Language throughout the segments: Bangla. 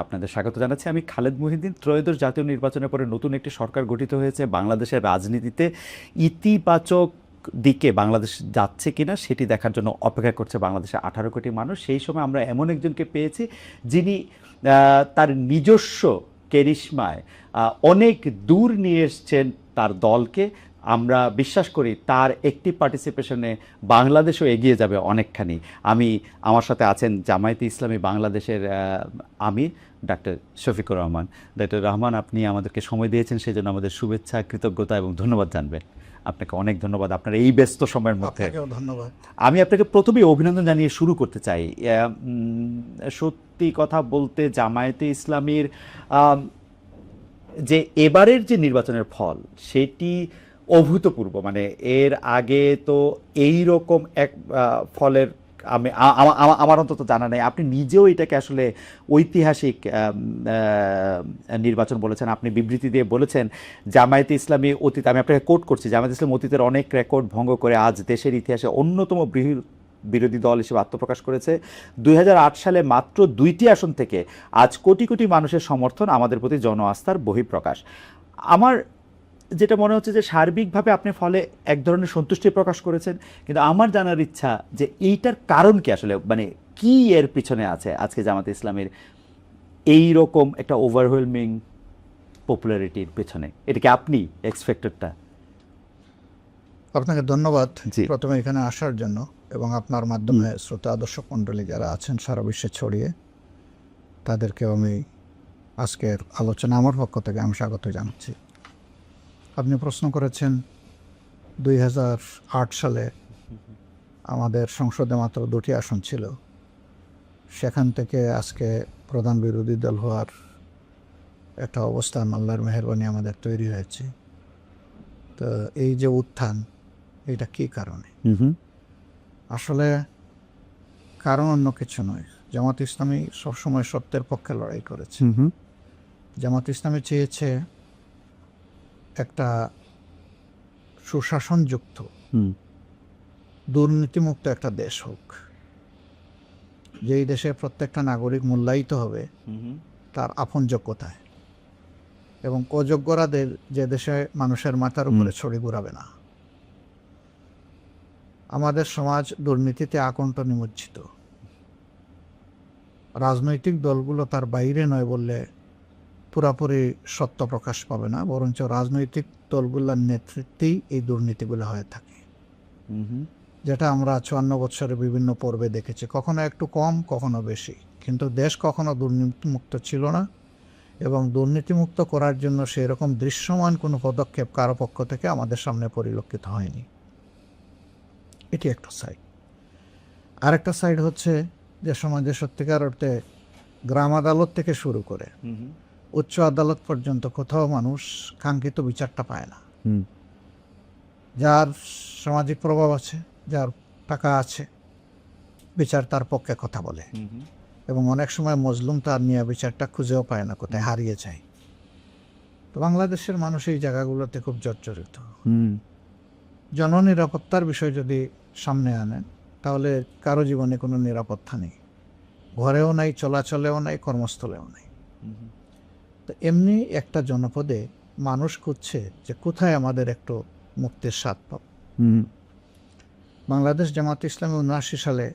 আপনাদের স্বাগত জানাচ্ছি। আমি খালেদ মহিউদ্দিন। ত্রয়োদশ জাতীয় নির্বাচনের পরে নতুন একটি সরকার গঠিত হয়েছে। বাংলাদেশের রাজনীতিতে ইতিবাচক দিকে বাংলাদেশ যাচ্ছে কিনা সেটি দেখার জন্য অপেক্ষা করছে বাংলাদেশের 18 কোটি মানুষ। সেই সময় আমরা এমন একজনকে পেয়েছি যিনি তার নিজস্ব কেরিশমায় অনেক দূর নিয়ে এসছেন তার দলকে। আমরা বিশ্বাস করি তার একটি পার্টিসিপেশনে বাংলাদেশও এগিয়ে যাবে অনেকখানি। আমার সাথে আছেন জামায়াতে ইসলামী বাংলাদেশের আমির ডাক্তার শফিকুর রহমান। ডাক্তার রহমান, আপনি আমাদেরকে সময় দিয়েছেন, সেজন্য আমাদের শুভেচ্ছা, কৃতজ্ঞতা এবং ধন্যবাদ জানবেন। আপনাকে অনেক ধন্যবাদ আপনার এই ব্যস্ত সময়ের মধ্যে। ধন্যবাদ। আমি আপনাকে প্রথমেই অভিনন্দন জানিয়ে শুরু করতে চাই। সত্যি কথা বলতে জামায়াতে ইসলামীর যে এবারের যে নির্বাচনের ফল সেটি অভূতপূর্ব। মানে এর আগে তো এই রকম এক ফলের আমার অন্তত জানা নেই। আপনি নিজেও এটাকে আসলে ঐতিহাসিক নির্বাচন বলেছেন। আপনি বিবৃতি দিয়ে বলেছেন জামায়াতে ইসলামী অতীত, আমি আপনাকে কোট করছি, জামায়াতে ইসলামী অতীতের অনেক রেকর্ড ভঙ্গ করে আজ দেশের ইতিহাসে অন্যতম বৃহৎ বিরোধী দল হিসেবে আত্মপ্রকাশ করেছে। 2008 সালে মাত্র 2টি আসন থেকে আজ কোটি কোটি মানুষের সমর্থন, আমাদের প্রতি জন আস্থার বহিঃপ্রকাশ। আমার যেটা মনে হচ্ছে যে সার্বিকভাবে আপনি ফলে এক ধরনের সন্তুষ্টি প্রকাশ করেছেন, কিন্তু আমার জানার ইচ্ছা যে এইটার কারণ কি আসলে, মানে কি এর পিছনে আছে আজকে জামাতে ইসলামের এই রকম একটা ওভারওয়েলমিং পপুলারিটির পেছনে? এটা কি আপনি এক্সপেক্টেডটা? আপনাকে ধন্যবাদ জি। প্রথমে এখানে আসার জন্য, এবং আপনার মাধ্যমে শ্রোতা দর্শক মণ্ডলী যারা আছেন সারা বিশ্বে ছড়িয়ে, তাদেরকেও আমি আজকের আলোচনা আমার পক্ষ থেকে আমি স্বাগত জানাচ্ছি। আপনি প্রশ্ন করেছেন 2008 সালে আমাদের সংসদে মাত্র 2টি আসন ছিল, সেখান থেকে আজকে প্রধান বিরোধী দল হওয়ার একটা অবস্থান আল্লাহর মেহেরবানি আমাদের তৈরি হয়েছে। তো এই যে উত্থান, এটা কী কারণে? আসলে কারণ অন্য কিছু নয়। জামাত ইসলামী সবসময় সত্যের পক্ষে লড়াই করেছে। জামাত ইসলামী চেয়েছে একটা সুশাসনযুক্ত, দুর্নীতিমুক্ত একটা দেশ হোক, যেই দেশে প্রত্যেকটা নাগরিক মূল্যায়িত হবে তার আপন যোগ্যতায়, এবং অযোগ্যরাদের যে দেশে মানুষের মাথার উপরে ছড়ি ঘুরাবে না। আমাদের সমাজ দুর্নীতিতে আকণ্ঠ নিমজ্জিত। রাজনৈতিক দলগুলো তার বাইরে নয় বললে পুরাপুরি সত্য প্রকাশ পাবে না, বরঞ্চ রাজনৈতিক দলগুলোর নেতৃত্বেই এই দুর্নীতিগুলো হয়ে থাকে, যেটা আমরা 54 বছরে বিভিন্ন পর্বে দেখেছি। কখনো একটু কম, কখনো বেশি, কিন্তু দেশ কখনো দুর্নীতিমুক্ত ছিল না, এবং দুর্নীতিমুক্ত করার জন্য সেই রকম দৃশ্যমান কোনো পদক্ষেপ কারো পক্ষ থেকে আমাদের সামনে পরিলক্ষিত হয়নি। এটি একটা সাইড। আরেকটা সাইড হচ্ছে যে সমাজে সত্যিকার অর্থে গ্রাম আদালত থেকে শুরু করে উচ্চ আদালত পর্যন্ত কোথাও মানুষ কাঙ্ক্ষিত বিচারটা পায় না। যার সামাজিক প্রভাব আছে, যার টাকা আছে, বিচার তার পক্ষে কথা বলে, এবং অনেক সময় মজলুম তার নিয়ে বিচারটা খুঁজেও পায় না, কোথায় হারিয়ে যায়। তো বাংলাদেশের মানুষ এই জায়গাগুলোতে খুব জর্জরিত। জননিরাপত্তার বিষয় যদি সামনে আনেন, তাহলে কারো জীবনে কোনো নিরাপত্তা নেই, ঘরেও নাই, চলাচলেও নাই, কর্মস্থলেও নাই। তো এমনি একটা জনপদে মানুষ খুঁজছে যে কোথায় আমাদের একটু মুক্তির স্বাদ পাব। বাংলাদেশ জামাত ইসলামী 79 সালে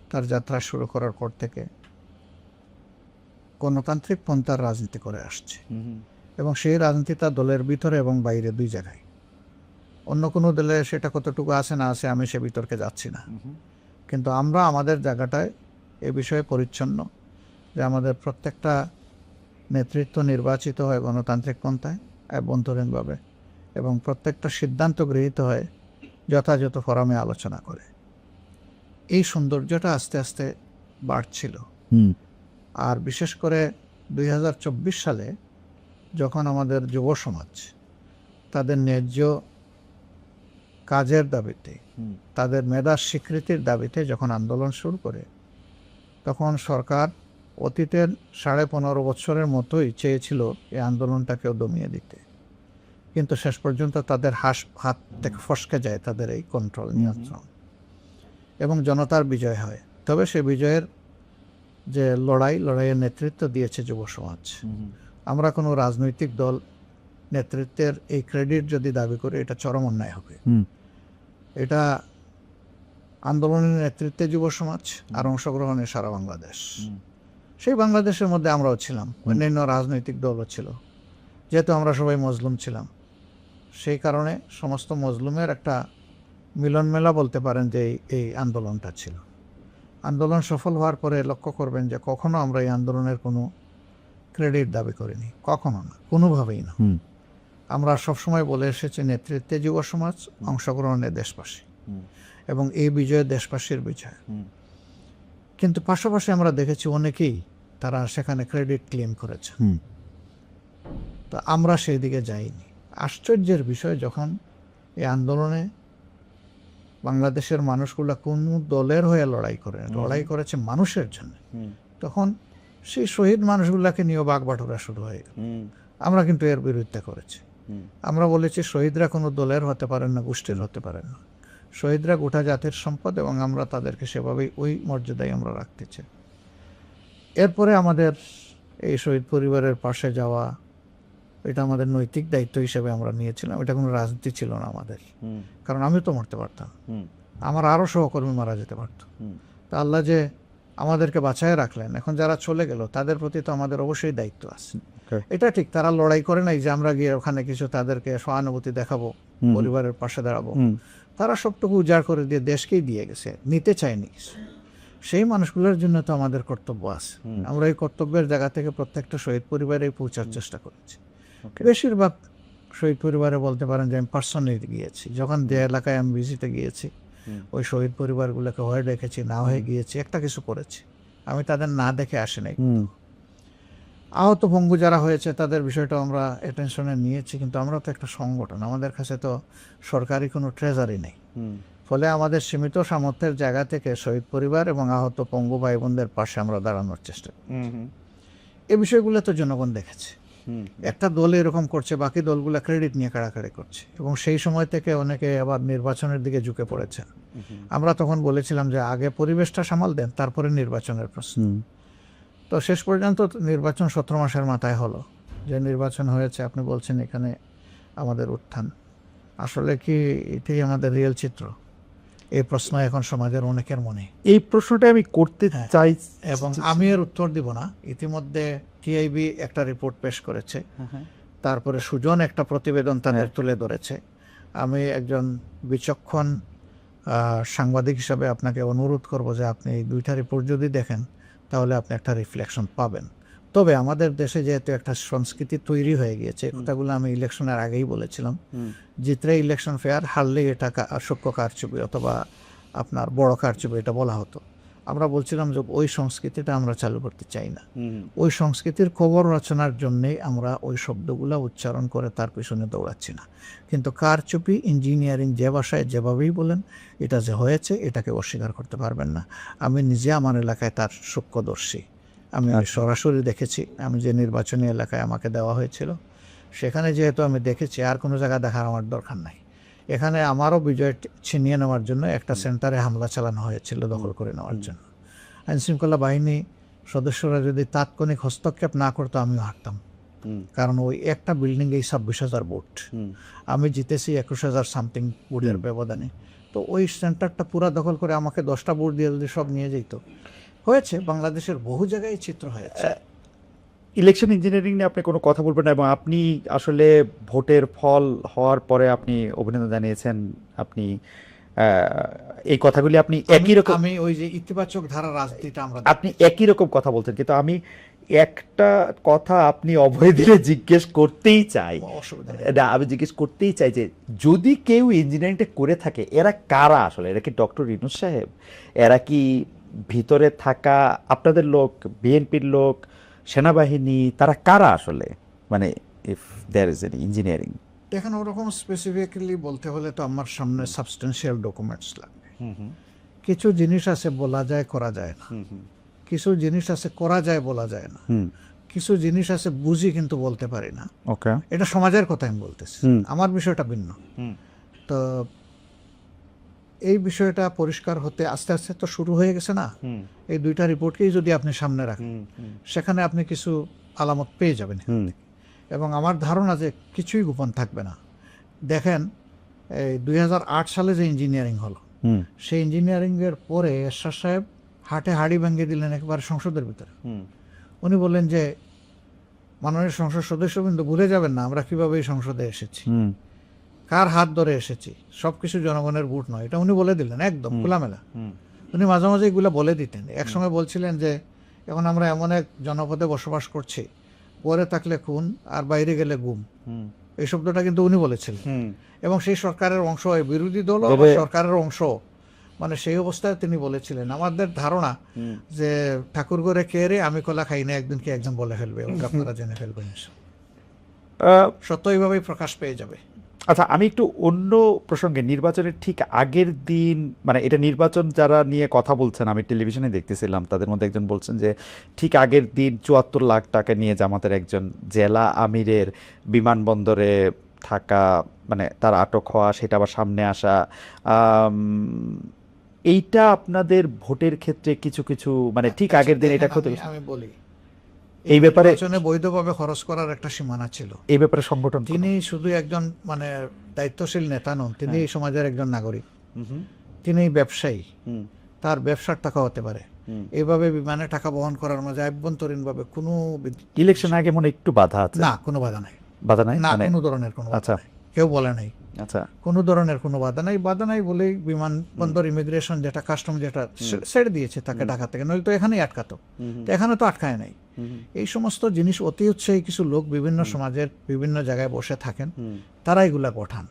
তার যাত্রা শুরু করার পর থেকে গণতান্ত্রিক পন্থার রাজনীতি করে আসছে, এবং সেই রাজনীতি তার দলের ভিতরে এবং বাইরে দুই জায়গায়। অন্য কোনো দলে সেটা কতটুকু আছে না আছে আমি সে বিতর্কে যাচ্ছি না, কিন্তু আমরা আমাদের জায়গাটায় এ বিষয়ে পরিচ্ছন্ন যে আমাদের প্রত্যেকটা নেতৃত্ব নির্বাচিত হয় গণতান্ত্রিক পন্থায় অভ্যন্তরীণভাবে, এবং প্রত্যেকটা সিদ্ধান্ত গৃহীত হয় যথাযথ ফোরামে আলোচনা করে। এই সৌন্দর্যটা আস্তে আস্তে বাড়ছিল। আর বিশেষ করে 2024 সালে যখন আমাদের যুব সমাজ তাদের ন্যায্য কাজের দাবিতে, তাদের মেধার স্বীকৃতির দাবিতে যখন আন্দোলন শুরু করে, তখন সরকার অতীতের 15.5 বছরের মতোই চেয়েছিল এই আন্দোলনটাকেও দমিয়ে দিতে, কিন্তু শেষ পর্যন্ত তাদের হাত থেকে ফসকে যায় তাদের এই কন্ট্রোল, নিয়ন্ত্রণ, এবং জনতার বিজয় হয়। তবে সে বিজয়ের যে লড়াইয়ের নেতৃত্ব দিয়েছে যুব সমাজ। আমরা কোনো রাজনৈতিক দল নেতৃত্বের এই ক্রেডিট যদি দাবি করি এটা চরম অন্যায় হবে। এটা আন্দোলনের নেতৃত্বে যুব সমাজ আর অংশগ্রহণে সারা বাংলাদেশ। সেই বাংলাদেশের মধ্যে আমরাও ছিলাম, অন্যান্য রাজনৈতিক দলও ছিল। যেহেতু আমরা সবাই মজলুম ছিলাম, সেই কারণে সমস্ত মজলুমের একটা মিলন মেলা বলতে পারেন যে এই আন্দোলনটা ছিল। আন্দোলন সফল হওয়ার পরে লক্ষ্য করবেন যে কখনো আমরা এই আন্দোলনের কোনো ক্রেডিট দাবি করিনি, কখনো না, কোনোভাবেই না। আমরা সবসময় বলে এসেছি নেতৃত্বে যুব সমাজ, অংশগ্রহণে দেশবাসী, এবং এই বিজয় দেশবাসীর বিজয়। কিন্তু পাশাপাশি আমরা দেখেছি অনেকেই তারা সেখানে ক্রেডিট ক্লেম করেছে, তো আমরা সেই দিকে যাইনি। আশ্চর্যের বিষয়, যখন এই আন্দোলনে বাংলাদেশের মানুষগুলা কোন দলের হয়ে লড়াই করেছে মানুষের জন্য, তখন সেই শহীদ মানুষগুলাকে নিয়েও বাগবাটোরা শুরু হয়ে গেল। আমরা কিন্তু এর বিরুদ্ধে করেছি। আমরা বলেছি শহীদরা কোনো দলের হতে পারেন না, গোষ্ঠীর হতে পারেন না। শহীদরা গোটা জাতির সম্পদ, এবং আমরা তাদেরকে সেভাবেই ওই মর্যাদায় আমরা রাখতে চাই। এরপরে আমাদের এই শহীদ পরিবারের পাশে যাওয়া, এটা আমাদের নৈতিক দায়িত্ব হিসেবে আমরা নিয়েছিলাম। এটা কোনো রাজনীতি ছিল না আমাদের, কারণ আমি তো মরতে পারতাম, আমার আরও সহকর্মী মারা যেতে পারত। তা আল্লাহ যে আমাদেরকে বাঁচায় রাখলেন, এখন যারা চলে গেল তাদের প্রতি তো আমাদের অবশ্যই দায়িত্ব আছে। এটা ঠিক, তারা লড়াই করে নাই যে আমরা গিয়ে ওখানে কিছু তাদেরকে সহানুভূতি দেখাবো, পরিবারের পাশে দাঁড়াবো। তারা সবটুকু উজাড় করে দিয়ে দেশকেই দিয়ে গেছে, নিতে চায়নি কিছু। সেই মানুষগুলোর জন্য তো আমাদের কর্তব্য আছে। আমরা এই কর্তব্যের জায়গা থেকে প্রত্যেকটা শহীদ পরিবারে পৌঁছার চেষ্টা করেছি। বেশিরভাগ শহীদ পরিবারে বলতে পারেন যে আমি পার্সোনালি গিয়েছি। যখন যে এলাকায় আমি ভিজিটে গিয়েছি, ওই শহীদ পরিবারগুলোকে হয়ে দেখেছি, না হয়ে গিয়েছি, একটা কিছু করেছি, আমি তাদের না দেখে আসি নাই। আহত পঙ্গু যারা হয়েছে তাদের বিষয়টা আমরা অ্যাটেনশনে নিয়েছি, কিন্তু আমরা তো একটা সংগঠন, আমাদের কাছে তো সরকারি কোনো ট্রেজারি নেই। ফলে আমাদের সীমিত সামর্থ্যের জায়গা থেকে শহীদ পরিবার এবং আহত পঙ্গু ভাই বোনদের পাশে আমরা দাঁড়ানোর চেষ্টা করি। এই বিষয়গুলো তো জনগণ দেখেছে। একটা দল এরকম করছে, বাকি দলগুলো ক্রেডিট নিয়ে কাড়াকাড়ি করছে, এবং সেই সময় থেকে অনেকে আবার নির্বাচনের দিকে ঝুঁকে পড়েছে। আমরা তখন বলেছিলাম যে আগে পরিবেশটা সামাল দেন, তারপরে নির্বাচনের প্রশ্ন। তো শেষ পর্যন্ত নির্বাচন 17 মাসের মাথায় হলো। যে নির্বাচন হয়েছে, আপনি বলছেন এখানে আমাদের উত্থান, আসলে কি এটাই আমাদের রিয়েল চিত্র? এই প্রশ্ন এখন সমাজের অনেকের মনে। এই প্রশ্নটা আমি করতে চাই, এবং আমি এর উত্তর দিব না। ইতিমধ্যে টিআইবি একটা রিপোর্ট পেশ করেছে, তারপরে সুজন একটা প্রতিবেদন তাদের তুলে ধরেছে। আমি একজন বিচক্ষণ সাংবাদিক হিসাবে আপনাকে অনুরোধ করব যে আপনি এই দুইটা রিপোর্ট যদি দেখেন, তাহলে আপনি একটা রিফ্লেকশন পাবেন। তবে আমাদের দেশে যেহেতু একটা সংস্কৃতি তৈরি হয়ে গিয়েছে, কথাগুলো আমি ইলেকশনের আগেই বলেছিলাম, জিতলে ইলেকশন ফেয়ার, হারলে এটা সূক্ষ্ম কারচুপি অথবা আপনার বড় কারচুপি, এটা বলা হতো। আমরা বলছিলাম যে ওই সংস্কৃতিটা আমরা চালু করতে চাই না। ওই সংস্কৃতির খবর রচনার জন্যেই আমরা ওই শব্দগুলো উচ্চারণ করে তার পিছনে দৌড়াচ্ছি না। কিন্তু কারচুপি, ইঞ্জিনিয়ারিং যে ভাষায় যেভাবেই বলেন, এটা যে হয়েছে এটাকে অস্বীকার করতে পারবেন না। আমি নিজে আমার এলাকায় তার সূক্ষ্মদর্শী, আমি সরাসরি দেখেছি। আমি যে নির্বাচনী এলাকায় আমাকে দেওয়া হয়েছিল, সেখানে যেহেতু আমি দেখেছি, আর কোনো জায়গা দেখার আমার দরকার নাই। এখানে আমারও বিজয় ছিনিয়ে নেওয়ার জন্য একটা সেন্টারে হামলা চালানো হয়েছিল, দখল করে নেওয়ার জন্য। আইনশৃঙ্খলা বাহিনী সদস্যরা যদি তাৎক্ষণিক হস্তক্ষেপ না করতো, আমিও হারতাম। কারণ ওই একটা বিল্ডিংয়েই 26,000 ভোট, আমি জিতেছি 21,000 সামথিং ভোটের ব্যবধানে। তো ওই সেন্টারটা পুরা দখল করে আমাকে 10টা ভোট দিয়ে যদি সব নিয়ে যেত, হয়েছে বাংলাদেশের বহু জায়গায় চিত্র হয়েছে। ইলেকশন ইঞ্জিনিয়ারিং নিয়ে আপনি কোনো কথা বলবেন না, এবং আপনি আসলে ভোটের ফল হওয়ার পরে আপনি অভিনন্দন জানিয়েছেন। আপনি এই কথাগুলি আপনি একই রকম, আমি ওই যে ইতিবাচক ধারা রাজনীতিটা আপনি একই রকম কথা বলছেন, কিন্তু আমি একটা কথা আপনি অভয় দিলে জিজ্ঞেস করতেই চাই। আমি জিজ্ঞেস করতেই চাই যে যদি কেউ ইঞ্জিনিয়ারিংটা করে থাকে, এরা কারা আসলে? এরা কি ডক্টর ইউনূস সাহেব? এরা কি ভিতরে থাকা আপনাদের লোক, বিএনপির লোক, সেনাবাহিনী? তারা কারা আসলে? মানে if there is any engineering. দেখেন, ওরকম স্পেসিফিক্যালি বলতে হলে তো আমার সামনে সাবস্টেন্সিয়াল ডকুমেন্টস লাগবে। কিছু জিনিস আছে বলা যায়, করা যায় না। কিছু জিনিস আছে করা যায়, বলা যায় না। কিছু জিনিস আছে বুঝি কিন্তু বলতে পারি না। এটা সমাজের কথা আমি বলতেছি, আমার বিষয়টা ভিন্ন। তো এই বিষয়টা পরিষ্কার হতে আস্তে আস্তে তো শুরু হয়ে গেছে না। এই দুইটা রিপোর্টকেই যদি আপনি সামনে রাখেন, সেখানে আপনি কিছু আলামত পেয়ে যাবেন। এবং আমার ধারণা যে কিছুই গোপন থাকবে না। দেখেন, এই 2008 সালে যে ইঞ্জিনিয়ারিং হলো, সেই ইঞ্জিনিয়ারিংয়ের পরে এরশাদ সাহেব হাটে হাড়ি ভেঙে দিলেন একেবারে সংসদের ভিতরে। উনি বললেন যে মাননীয় সংসদ সদস্যবৃন্দ, ভুলে যাবেন না আমরা কিভাবে এই সংসদে এসেছি, কার হাত ধরে এসেছি, সবকিছু জনগণের ভোট নয়, এটা উনি বলে দিলেন একদম খোলামেলা। উনি মাঝে মাঝে এগুলো বলে দিতেন। একসময় বলছিলেন যে এখন আমরা এমন এক জনপদে বসবাস করছি, পরে থাকলে খুন আর বাইরে গেলে গুম। এই শব্দটা কিন্তু উনি বলেছিলেন। এবং সেই সরকারের অংশ, বিরোধী দল সরকারের অংশ, মানে সেই অবস্থায় তিনি বলেছিলেন। আমাদের ধারণা যে ঠাকুর ঘরে কে রে, আমি কলা খাই না, একদিন কি একজন বলে ফেলবে, আপনারা জেনে ফেলবেন। সত্য এইভাবেই প্রকাশ পেয়ে যাবে। আচ্ছা, আমি একটু অন্য প্রসঙ্গে, নির্বাচনের ঠিক আগের দিন, মানে এটা নির্বাচন যারা নিয়ে কথা বলছেন, আমি টেলিভিশনে দেখতেছিলাম, তাদের মধ্যে একজন বলছেন যে ঠিক আগের দিন ৭৪ লাখ টাকা নিয়ে জামাতের একজন জেলা আমিরের বিমানবন্দরে থাকা, মানে তার আটক হওয়া, সেটা আবার সামনে আসা, এইটা আপনাদের ভোটের ক্ষেত্রে কিছু কিছু, মানে ঠিক আগের দিন এটা ক্ষতি। আমি বলি, এই ব্যাপারে বৈধভাবে খরচ করার একটা সীমানা ছিল। এই ব্যাপারে সংগঠন, তিনি শুধু একজন মানে দায়িত্বশীল নেতা নন, তিনি এই সমাজের একজন নাগরিক, তিনি ব্যবসায়ী, তার ব্যবসার টাকা হতে পারে। এইভাবে বিমানে টাকা বহন করার মাঝে আভ্যন্তরীণভাবে কোনো ইলেকশন আগে মনে একটু বাধা আছে? না, কোনো বাধা নাই। বাধা নাই না, মানে কোনো ধরনের কোনো বাধা আচ্ছা নাই, কেউ বলে নাই। আচ্ছা, কোনো ধরনের কোনো বাধা নাই। বাধা নাই বলেই বিমানবন্দর ইমিগ্রেশন যেটা কাস্টম যেটা ছেড়ে দিয়েছে তাকে ঢাকা থেকে, নইলে তো এখানেই আটকাতো। তো এখানে তো আটকায় নাই। এই সমস্ত জিনিস অতি উৎসাহী কিছু লোক বিভিন্ন সমাজের বিভিন্ন জায়গায় বসে থাকেন, তারা এগুলা গঠান।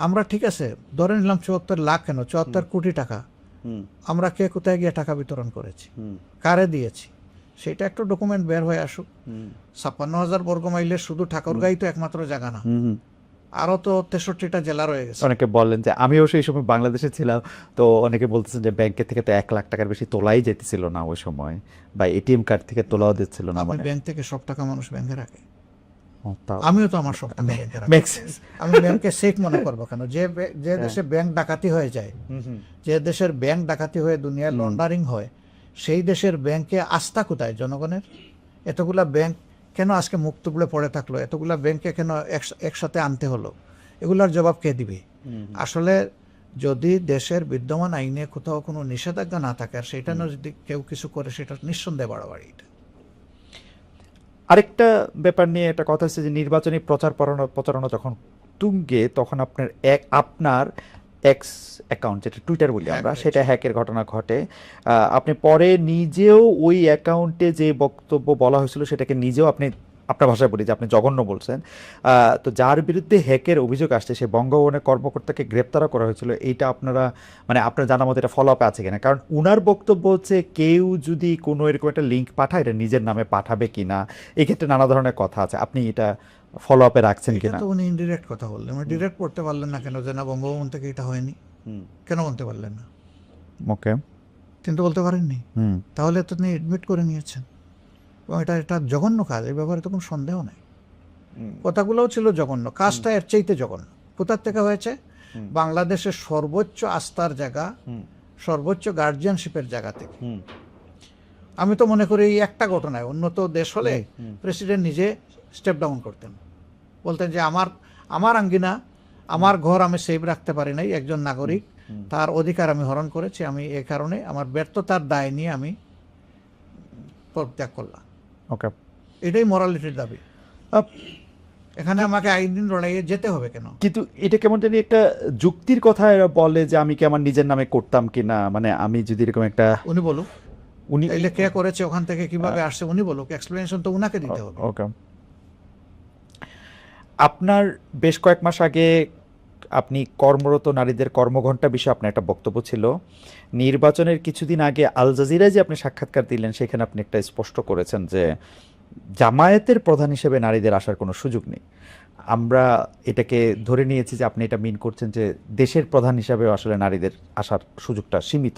আমরা ঠিক আছে ধরে নিলাম ৭৪ লাখ, কেন ৭৪ কোটি টাকা, আমরা কে কোথায় গিয়ে টাকা বিতরণ করেছি, কারে দিয়েছি, সেটা একটা ডকুমেন্ট বের হয়ে আসুক। ৫৬,০০০ বর্গ মাইলের শুধু ঠাকুরগাঁই তো একমাত্র জায়গা না, আরো তো ৬৩টা জেলা রয়ে গেছে। অনেকে বলেন যে, আমিও সেই সময় বাংলাদেশে ছিলাম, তো অনেকে বলতেছেন যে ব্যাংকের থেকে তো ১ লাখ টাকার বেশি তোলাই যেতেছিল না ওই সময়, বা এটিএম কার্ড থেকে তোলাও দিচ্ছিল না। মানে ব্যাংক থেকে সব টাকা মানুষ ব্যাংকে রাখে, আমিও তো আমার সব টাকা ব্যাংকে রাখি। আমি ব্যাংকে সেফ মনে করবো কেন? যে দেশে ব্যাংক ডাকাতি হয়ে যায়, যে দেশের ব্যাংক ডাকাতি হয়ে দুনিয়ায় লন্ডারিং হয়, সেই দেশের ব্যাংকে আস্থা কোথায় জনগণের? এতগুলা ব্যাংক কেন আজকে মুখ তুবড়ে পড়ে থাকলো? এতগুলা ব্যাংকে কেন একসাথে আনতে হলো? এগুলার জবাব কে দিবে? আসলে যদি দেশের বিদ্যমান আইনে কোথাও কোনো নিষেধাজ্ঞা না থাকে, আর সেটা যদি কেউ কিছু করে, সেটা নিঃসন্দেহে বাড়াবাড়ি। আরেকটা ব্যাপার নিয়ে একটা কথা হচ্ছে যে নির্বাচনী প্রচারণা যখন তুঙ্গে, তখন আপনার এক্স অ্যাকাউন্ট, যেটা টুইটার বলি আমরা, সেটা হ্যাকের ঘটনা ঘটে। আপনি পরে নিজেও ওই অ্যাকাউন্টে যে বক্তব্য বলা হয়েছিল সেটাকে নিজেও আপনি, আপনার ভাষায় বলি যে আপনি জঘন্য বলছেন। তো যার বিরুদ্ধে হ্যাকের অভিযোগ আসছে, সে বঙ্গভবনের কর্মকর্তাকে গ্রেপ্তারও করা হয়েছিল। এইটা আপনারা, মানে আপনার জানা মতো এটা ফলো আপে আছে কিনা? কারণ উনার বক্তব্য হচ্ছে কেউ যদি কোনো এরকম একটা লিঙ্ক পাঠায়, এটা নিজের নামে পাঠাবে কিনা, এক্ষেত্রে নানা ধরনের কথা আছে। আপনি এটা ফলো আপে রাখছেন কিনা? তো উনি ইনডিরেক্ট কথা বললেন, ডিরেক্ট করতে পারলেন না কেন? যে না, বঙ্গভবন থেকে এটা হয়নি, কেন বলতে পারলেন না? ওকে, কিন্তু বলতে পারেননি, তাহলে তো তিনি এডমিট করে নিয়েছেন। এবং এটা জঘন্য কাজ, এই ব্যাপারে তো কোনো সন্দেহ নেই। কথাগুলোও ছিল জঘন্য, কাজটা এর চাইতে জঘন্য। কোথার থেকে হয়েছে? বাংলাদেশের সর্বোচ্চ আস্থার জায়গা, সর্বোচ্চ গার্জিয়ানশিপের জায়গা থেকে। আমি তো মনে করি এই একটা ঘটনায় উন্নত দেশ হলে প্রেসিডেন্ট নিজে স্টেপ ডাউন করতেন, বলতেন যে আমার আঙ্গিনা, আমার ঘর আমি সেভ রাখতে পারি নাই, একজন নাগরিক, তার অধিকার আমি হরণ করেছি, আমি এই কারণে আমার ব্যর্থতার দায় নিয়ে আমি পদত্যাগ করলাম। ওকে, এটাই মোরালিটির দাবি। এখানে আমাকে আইন লড়াইয়ে যেতে হবে কেন? কিন্তু এটা কেমন জানি একটা যুক্তির কথা এরা বলে যে আমি কি আমার নিজের নামে করতাম কিনা, মানে আমি যদি এরকম একটা, উনি বলুক, উনি কে করেছে, ওখান থেকে কিভাবে আসছে, উনি বলুক, এক্সপ্লেনেশন তো উনাকে দিতে হবে। ওকে, আপনার বেশ কয়েক মাস আগে আপনি কর্মরত নারীদের কর্মঘণ্টা বিষয়ে আপনার একটা বক্তব্য ছিল। নির্বাচনের কিছুদিন আগে আল জাজিরায় যে আপনি সাক্ষাৎকার দিলেন, সেখানে আপনি একটা স্পষ্ট করেছেন যে জামায়াতের প্রধান হিসেবে নারীদের আসার কোনো সুযোগ নেই। আমরা এটাকে ধরে নিয়েছি যে আপনি এটা মিন করছেন যে দেশের প্রধান হিসাবে আসলে নারীদের আসার সুযোগটা সীমিত।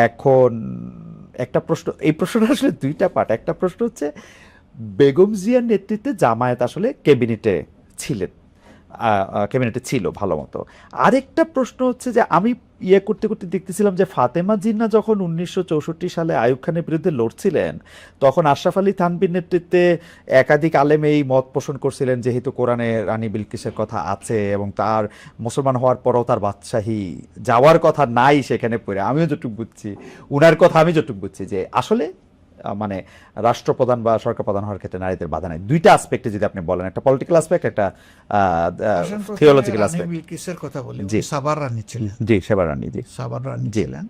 এখন একটা প্রশ্ন, এই প্রশ্নটা আসলে দুইটা পার্ট। একটা প্রশ্ন হচ্ছে, বেগম জিয়ার নেতৃত্বে জামায়াত আসলে ক্যাবিনেটে ছিলেন, ক্যাবিনেটে ছিল ভালো মতো। আরেকটা প্রশ্ন হচ্ছে যে আমি করতে করতে দেখতেছিলাম যে ফাতেমা জিন্নাহ যখন 1964 সালে আইয়ুব খানের বিরুদ্ধে লড়ছিলেন, তখন আশরাফ আলী থানভীর নেতৃত্বে একাধিক আলেম এই মত পোষণ করছিলেন যেহেতু কোরআনে রানী বিলকিসের কথা আছে এবং তার মুসলমান হওয়ার পরও তার বাদশাহী যাওয়ার কথা নাই সেখানে পড়ে। আমিও যতটুকু বুঝছি, উনার কথা আমি যতটুকু বুঝছি যে আসলে মানে রাষ্ট্রপ্রধান বা সরকার প্রধান হওয়ার ক্ষেত্রে নারীদের বাধা নাই। দুইটা আসপেক্টে যদি আপনি বলেন, একটা পলিটিক্যাল আসপেক্ট, একটা আসেন প্রথমে থিওলজিক্যাল রানী আসপেক্ট। বিলকিসের কথা বলি। জি। উনি সাবার রানী ছিলেন। জি, সেবা রানী। জি, সাবার রানী জি। ছিলেন।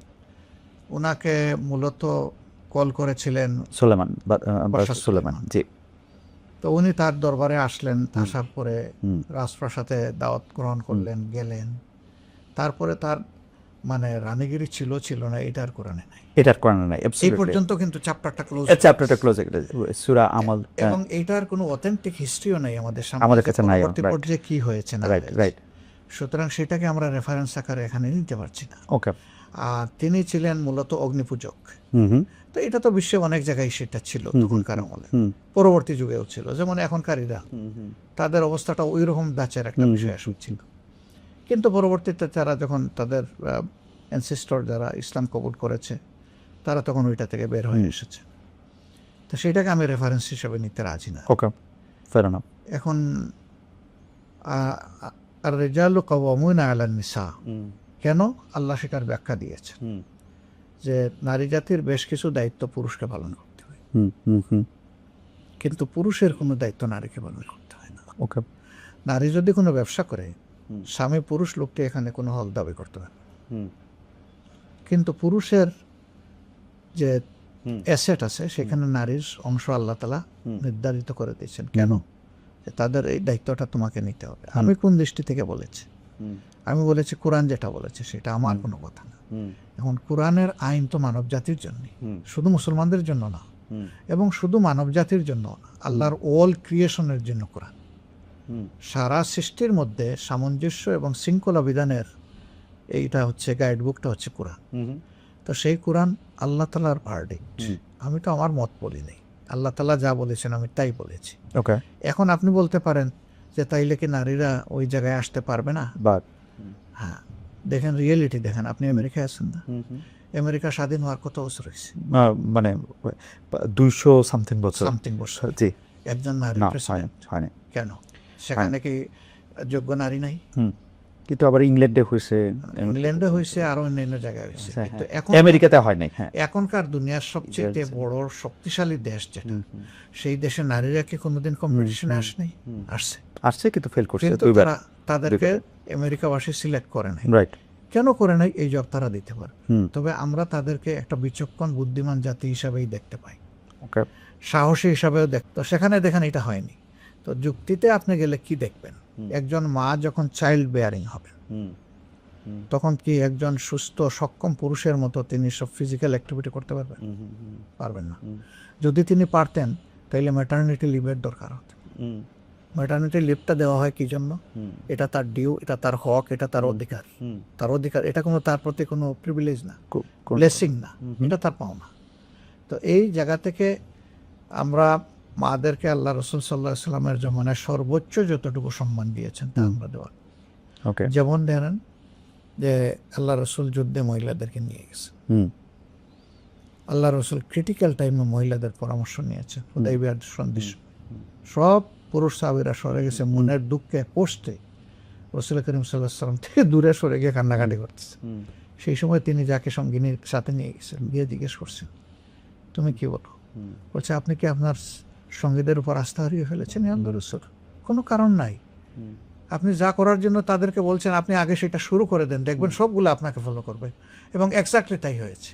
ওনাকে মূলত কল করেছিলেন সুলেমান বাদশাহ সুলেমান। সুলেমান। জি। তো উনি তার দরবারে আসলেন, আসার পরে হুম। রাজপ্রাসাদে দাওয়াত গ্রহণ করলেন, গেলেন। তারপরে তার মানে রানীগিরি ছিল ছিল না, এটার কোরআনে নাই। এটার কোরআনে নাই এই অ্যাবসলিউটলি। পর্যন্ত কিন্তু চ্যাপ্টারটা ক্লোজ। চ্যাপ্টারটা ক্লোজ, সূরা আমল। এবং এইটার কোনো অথেন্টিক হিস্ট্রিও নাই আমাদের সামনে, আমাদের কাছে নাই। পরবর্তী পর্যায়ে কি হয়েছে না রাইট, হয়েছে। রাইট। সুতরাং সেটাকে আমরা রেফারেন্স আকারে এখানে নিতে পারছি না। ওকে। আর তিনি ছিলেন মূলত অগ্নিপূজক। হুম হুম তো এটা তো বিশ্বে অনেক জায়গায় সেটা ছিল তখনকার আমলে, হুম পরবর্তী যুগেও ছিল। যেমন এখনকার ইরান, হুম তাদের অবস্থাটা ওই রকম দাচের একটা বিষয় আসছিল। কিন্তু পরবর্তীতে তারা যখন তাদের অ্যানসেস্টর যারা ইসলাম কবুল করেছে, তারা তখন ওইটা থেকে বের হয়ে এসেছে। তো সেটাকে আমি রেফারেন্স হিসেবে নিতে রাজি না। ওকে, ফেয়ার এনাফ। এখন আর রিজালু কাওয়ামুনা আলান নিসা, কেন আল্লাহ সেটার ব্যাখ্যা দিয়েছেন যে নারী জাতির বেশ কিছু দায়িত্ব পুরুষকে পালন করতে হয়, কিন্তু পুরুষের কোনো দায়িত্ব নারীকে পালন করতে হয় না। ওকে। নারী যদি কোনো ব্যবসা করে, স্বামী পুরুষ লোকটি এখানে কোনো হক দাবি করতে পারে, কিন্তু পুরুষের যে অ্যাসেট আছে সেখানে নারীর অংশ আল্লাহ তাআলা নির্ধারিত করে দিয়েছেন। কেন? যে তাদের এই দায়িত্বটা তোমাকে নিতে হবে। আমি কোন দৃষ্টি থেকে বলেছি? আমি বলেছি কোরআন যেটা বলেছে সেটা, আমার কোনো কথা না। এখন কোরআনের আইন তো মানব জাতির জন্য, শুধু মুসলমানদের জন্য না, এবং শুধু মানব জাতির জন্য না, আল্লাহর অল ক্রিয়েশনের জন্য কোরআন। সারা সৃষ্টির মধ্যে সামঞ্জস্য এবং শৃঙ্খলা বিধানের এইটা হচ্ছে গাইডবুকটা হচ্ছে কোরআন। তো সেই কোরআন আল্লাহ তাআলার ভার্ডিক্ট। আমি তো আমার মত বলি নাই, আল্লাহ তাআলা যা বলেছেন আমি তাই বলেছি। ওকে। এখন আপনি বলতে পারেন যে তাইলে কি নারীরা ওই জায়গায় আসতে পারবে না? বাট হ্যাঁ, দেখেন রিয়েলিটি দেখেন। আপনি আমেরিকায় আছেন না? আমেরিকা স্বাধীন হওয়ার কত বছর হয়েছে? মানে 200 সামথিং বছর। সামথিং বছর। জি। একজন নারী না, প্রেসিডেন্ট? হয়নি। কেন? সেখানে কি যোগ্য নারী নাই? কিন্তু আবার ইংল্যান্ডে হয়েছে, ইংল্যান্ডে হয়েছে, আরো অন্যান্য জায়গায় হয়েছে। কিন্তু এখন আমেরিকাতে হয় নাই। হ্যাঁ, এখনকার দুনিয়ার সবচেয়ে বড় শক্তিশালী দেশ যেটা, সেই দেশে নারীরা কি কোনোদিন কম্পিটিশনে আসেনি? আসছে, আসছে, কিন্তু ফেল করছে কিন্তু দুইবার। তারা তাদেরকে আমেরিকাবাসী সিলেক্ট করে নাই। রাইট। কেন করে নাই? এই জব তারা দিতে পারে। তবে আমরা তাদেরকে একটা বিচক্ষণ বুদ্ধিমান জাতি হিসাবেই দেখতে পাই, ওকে, সাহসী হিসাবেও তো সেখানে দেখেন এটা হয়নি। তো যুক্তিতে আপনি গেলে কি দেখবেন? একজন মা যখন চাইল্ড বেয়ারিং হবে, তখন কি একজন সুস্থ সক্ষম পুরুষের মতো তিনি সব ফিজিক্যাল অ্যাক্টিভিটি করতে পারবেন? পারবেন না। যদি তিনি পারতেন তাহলে ম্যাটারনিটি লিভের দরকার হতো। ম্যাটারনিটি লিভটা দেওয়া হয় কি জন্য? এটা তার ডিউ, এটা তার হক, এটা তার অধিকার। তার অধিকার, এটা কোনো তার প্রতি কোনো প্রিভিলেজ না, ব্লেসিং না, এটা তার পাওনা। তো এই জায়গা থেকে আমরা মাদেরকে আল্লাহ রাসূল সাল্লাল্লাহু আলাইহি ওয়াসাল্লামের জমানায় সর্বোচ্চ যতটুকু সম্মান দিয়েছেন তা আমরা দেওয়া। ওকে। যেমন ধরেন যে আল্লাহ রাসূল যুদ্ধে মহিলাদেরকে নিয়ে গেছেন, আল্লাহ রাসূল ক্রিটিক্যাল টাইমে মহিলাদের পরামর্শ নিয়েছেন। হুদাইবিয়ার সন্ধি সব পুরুষ সাহাবীরা সরে গেছে, মনের দুঃখে পৌঁছতে রাসূল করিম সাল্লাল্লাহু আলাইহি ওয়াসাল্লাম থেকে দূরে সরে গিয়ে কান্নাকাটি করতেছে। সেই সময় তিনি যাকে সঙ্গিনীর সাথে নিয়ে গেছেন, গিয়ে জিজ্ঞেস করছেন, তুমি কি বলো? বলছে, আপনি কি আপনার সঙ্গীদের উপর আস্থা হারিয়ে ফেলেছেন? ইয়া রাসূল, কোনো কারণ নাই। আপনি যা করার জন্য তাদেরকে বলছেন, আপনি আগে সেটা শুরু করে দেন, দেখবেন সবগুলো আপনাকে ফলো করবে। এবং এক্স্যাক্টলি তাই হয়েছে।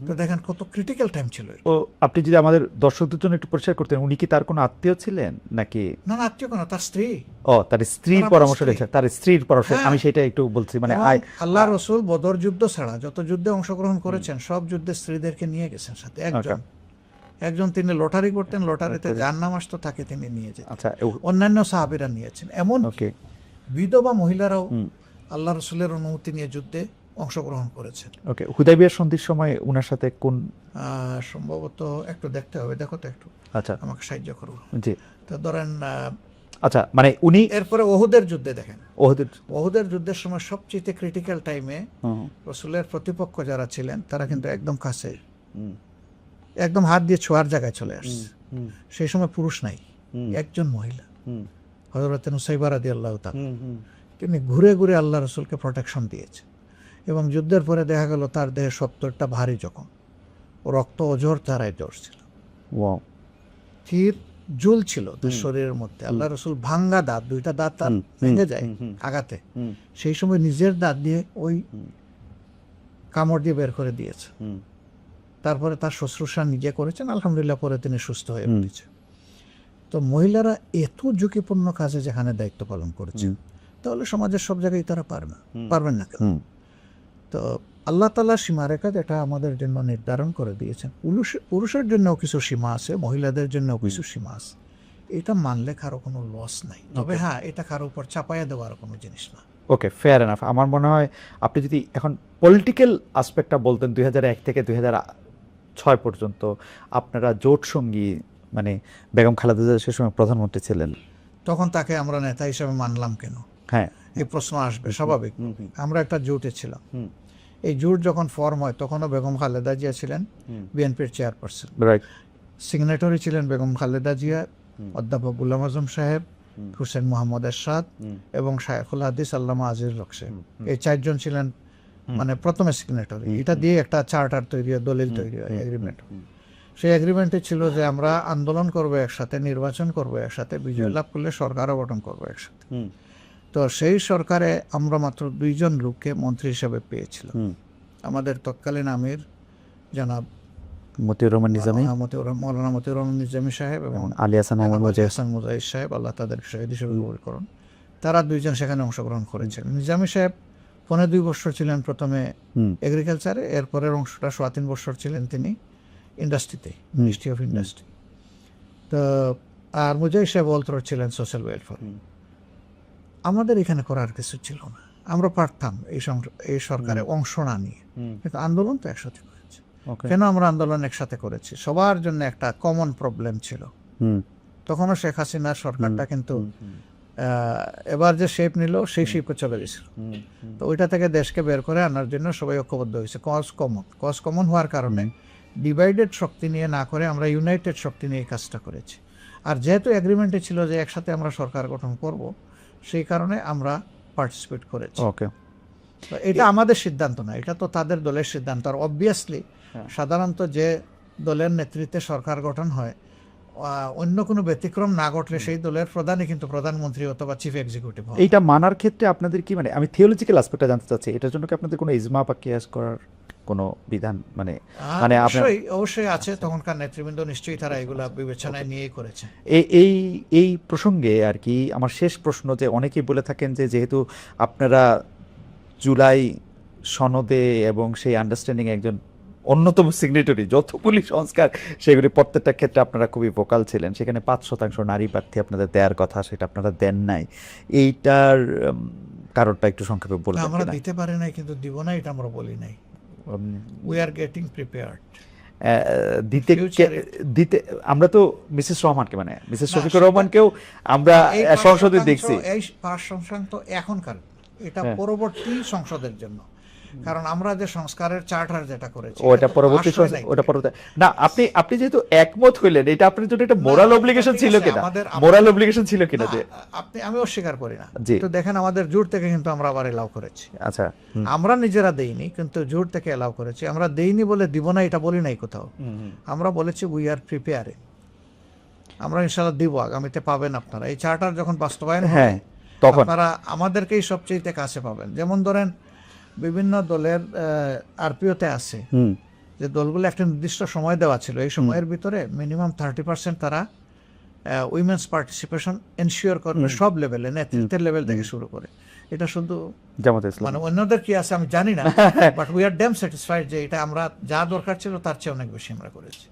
তো দেখেন কত ক্রিটিক্যাল টাইম ছিল। ও, আপনি যদি আমাদের দর্শকদের জন্য একটু পরিষ্কার করতেন, উনি কি তার কোনো আত্মীয় ছিলেন নাকি? না, আত্মীয় কেন, তার স্ত্রী। ও, তার স্ত্রীর পরামর্শ রয়েছে, তার স্ত্রীর পরামর্শ। আমি সেটা একটু বলছি, মানে আল্লাহ রাসূল বদর যুদ্ধ ছাড়া যত যুদ্ধে অংশগ্রহণ করেছেন সব যুদ্ধে স্ত্রীদেরকে নিয়ে গেছেন সাথে। একজন তিনি লটারি করতেন, লটারিতে যার নাম আসতো তাকে তিনি নিয়ে যেতেন। আচ্ছা, অন্যান্য সাহাবীরা নিয়েছেন, এমন বিধবা মহিলারাও আল্লাহ রাসূলের অনুমতি নিয়ে যুদ্ধে অংশগ্রহণ করেছেন। ওকে। হুদাইবিয়ার সন্ধির সময় উনার সাথে কোন, সম্ভবত একটু দেখতে হবে, দেখো তো একটু, আচ্ছা আমাকে সাহায্য করো। জি। তো ধরেন আচ্ছা, মানে উনি এরপরে ওহুদের যুদ্ধে দেখেন, ওহদের ওহুদের যুদ্ধের সময় সবচেয়ে ক্রিটিক্যাল টাইমে রসুলের প্রতিপক্ষ যারা ছিলেন তারা কিন্তু একদম কাছে, একদম হাত দিয়ে ছোঁয়ার জায়গায় চলে আসছে। সেই সময় পুরুষ নাই, একজন মহিলা হযরত নুসাইবা রাদিয়াল্লাহু তাআলা, তিনি ঘুরে ঘুরে আল্লাহ রসুলকে প্রোটেকশন দিয়েছে। এবং যুদ্ধের পরে দেখা গেল তার দেহে 70টা ভারী জখম, রক্ত অজর তারাই জ্বরছিল, ওয়াও, তীর ঝুলছিল তার শরীরের মধ্যে। আল্লাহ রসুল ভাঙ্গা দাঁত, দুইটা দাঁত তার ভেঙে যায় আঘাতে, সেই সময় নিজের দাঁত দিয়ে ওই কামড় দিয়ে বের করে দিয়েছে। তারপরে তার শুশ্রূষা নিজে করেছেন, আলহামদুলিল্লাহ পরে তিনি সুস্থ হয়ে উঠেছে। তো মহিলারা এত ঝুঁকিপূর্ণ কাজে যেখানে দায়িত্ব পালন করেছেন, তাহলে সমাজের সব জায়গায় তারা পারবেন না কেন? তো আল্লাহ তাআলা সীমারেখা যেটা আমাদের জন্য নির্ধারণ করে দিয়েছেন, পুরুষের জন্য কিছু সীমা আছে, মহিলাদের জন্য কিছু সীমা আছে। এটা মানলে কারো কোনো লস নাই, তবে হ্যাঁ এটা কারো উপর চাপাইয়া দেওয়ার কোনো জিনিস না। ওকে, ফেয়ার এনাফ। আমার মনে হয় আপনি যদি এখন পলিটিক্যাল আসপেক্টটা বলতেন, 2001 থেকে 2006 পর্যন্ত আপনারা জোট সঙ্গী, মানে বেগম খালেদা জিয়া সে সময় প্রধানমন্ত্রী ছিলেন, তখন তাকে আমরা নেতা হিসেবে মানলাম কেন, হ্যাঁ এই প্রশ্ন আসবে স্বাভাবিক। আমরা একটা জোটে ছিলাম, এই জোট যখন ফর্ম হয় তখনও বেগম খালেদা জিয়া ছিলেন বিএনপির চেয়ারপারসন, রাইট, সিগনেটরি ছিলেন বেগম খালেদা জিয়া, অধ্যাপক গুলাম আজম সাহেব, হুসেন মোহাম্মদ এরশাদ এবং শায়খুল হাদিস আল্লামা আজিজুল হক সাহেব। এই চারজন ছিলেন মানে প্রথমে সিগনেটরি। এটা দিয়ে একটা চার্টার তৈরি হয়, দলিল তৈরি হয়, এগ্রিমেন্ট। সেই এগ্রিমেন্টে ছিল যে আমরা আন্দোলন করবো একসাথে, নির্বাচন করবো একসাথে, বিজয় লাভ করলে সরকারও গঠন করবো একসাথে। তো সেই সরকারে আমরা মাত্র 2 জন লোককে মন্ত্রী হিসেবে পেয়েছিলাম। আমাদের তৎকালীন আমির জনাব মতিউর রহমান নিজামী, মৌলানা মতিউর রহমান নিজামী সাহেব এবং আলী হাসান হাসান মুজাহিদ সাহেব, আল্লাহ তাদের শহীদ হিসেবে কবুল করুন, তারা 2 জন সেখানে অংশগ্রহণ করেছিলেন। নিজামী সাহেব 2.5 বছর ছিলেন প্রথমে এগ্রিকালচারে, এরপরের অংশটা 3.25 বছর ছিলেন তিনি ইন্ডাস্ট্রিতে, মিনিস্ট্রি অফ ইন্ডাস্ট্রি। তো আর মুজাহিদ সাহেব অলতর ছিলেন সোশ্যাল ওয়েলফেয়ার। আমাদের এখানে করার কিছু ছিল না, আমরা পারতাম এই সরকারে অংশ না নিয়ে, কিন্তু আন্দোলন তো একসাথে করেছি। কেন আমরা আন্দোলন একসাথে করেছি? সবার জন্য একটা কমন প্রবলেম ছিল। তখনও শেখ হাসিনার সরকারটা কিন্তু এবার যে শেপ নিল সেই শেপে চলে গেছিল। তো ওইটা থেকে দেশকে বের করে আনার জন্য সবাই ঐক্যবদ্ধ হয়েছে। কজ কমন হওয়ার কারণে ডিভাইডেড শক্তি নিয়ে না করে আমরা ইউনাইটেড শক্তি নিয়ে এই কাজটা করেছি। আর যেহেতু এগ্রিমেন্টে ছিল যে একসাথে আমরা সরকার গঠন করব, সেই কারণে আমরা পার্টিসিপেট করেছি। ওকে, এটা আমাদের সিদ্ধান্ত না, এটা তো তাদের দলের সিদ্ধান্ত। আর অবভিয়াসলি সাধারণত যে দলের নেতৃত্বে সরকার গঠন হয়, অন্য কোনো ব্যতিক্রম না ঘটলে সেই দলের প্রধানই কিন্তু প্রধানমন্ত্রী অথবা চিফ এক্সিকিউটিভ হয়। এইটা মানার ক্ষেত্রে আপনাদের কি, মানে আমি থিওলজিক্যাল অ্যাসপেক্টটা জানতে চাচ্ছি, এটার জন্য কি আপনাদের কোনো ইজমা বা কিয়াস করার কোনো বিধান মানে অবশ্যই আছে, তখনকার নেতৃবৃন্দ নিশ্চয়ই তারা এগুলা বিবেচনায় নিয়েই করেছে। এই প্রসঙ্গে আর কি আমার শেষ প্রশ্ন, যে অনেকেই বলে থাকেন যে যেহেতু আপনারা জুলাই সনদে এবং সেই আন্ডারস্ট্যান্ডিং একজন অন্যতম সিগনেটরি, যতগুলি সংস্কার সেগুলি প্রত্যেকটা ক্ষেত্রে আপনারা খুবই ভোকাল ছিলেন, সেখানে 5% নারী প্রার্থী আপনাদের দেওয়ার কথা, সেটা আপনারা দেন নাই, এইটার কারণটা একটু সংক্ষেপে বলবেন? আমরা দিতে পারি নাই, কিন্তু দিব না এটা আমরা বলি নাই। We are getting prepared. দিতে আমরা তো মিসেস রহমানকে, মানে মিসেস শফিকুর রহমানকেও আমরা সংসদে দেখছি। এই 5% তো এখনকার, এটা পরবর্তী সংসদের জন্য, কারণ আমরা যে সংস্কারের চার্টার যেটা করেছি ওটা পরবর্তী না। আপনি যেহেতু একমত হইলেন, এটা আপনার জন্য একটা মোরাল অব্লিগেশন ছিল কিনা? মোরাল অব্লিগেশন ছিল কিনা যে আমি অস্বীকার করি না। তো দেখেন আমাদের জোট থেকে কিন্তু আমরা আবার এলাও করেছি। আচ্ছা, আমরা নিজেরা দেইনি, কিন্তু জোট থেকে এলাও করেছি। আমরা দেইনি বলে দিব না এটা বলি নাই কোথাও, আমরা বলেছি উই আর প্রিপেয়ারিং, আমরা ইনশাআল্লাহ দিব, আগামীতে পাবেন আপনারা। এই চার্টার যখন বাস্তবায়ন হয় তখন আপনারা আমাদেরকেই সবচেয়ে কাছে পাবেন। যেমন ধরেন বিভিন্ন দলের আরপিওতে আছে যে দলগুলো একটা নির্দিষ্ট সময় দেওয়া ছিল, এই সময়ের ভিতরে মিনিমাম 30% তারা উইমেন্স পার্টিসিপেশন এনশিওর করবে সব লেভেলে, নেতৃত্বের লেভেল থেকে শুরু করে। এটা শুধু জামাতে ইসলাম, মানে অন্যদের কি আছে আমি জানি না, but we are damn satisfied যে এটা আমরা যা দরকার ছিল তার চেয়ে অনেক বেশি আমরা করেছি।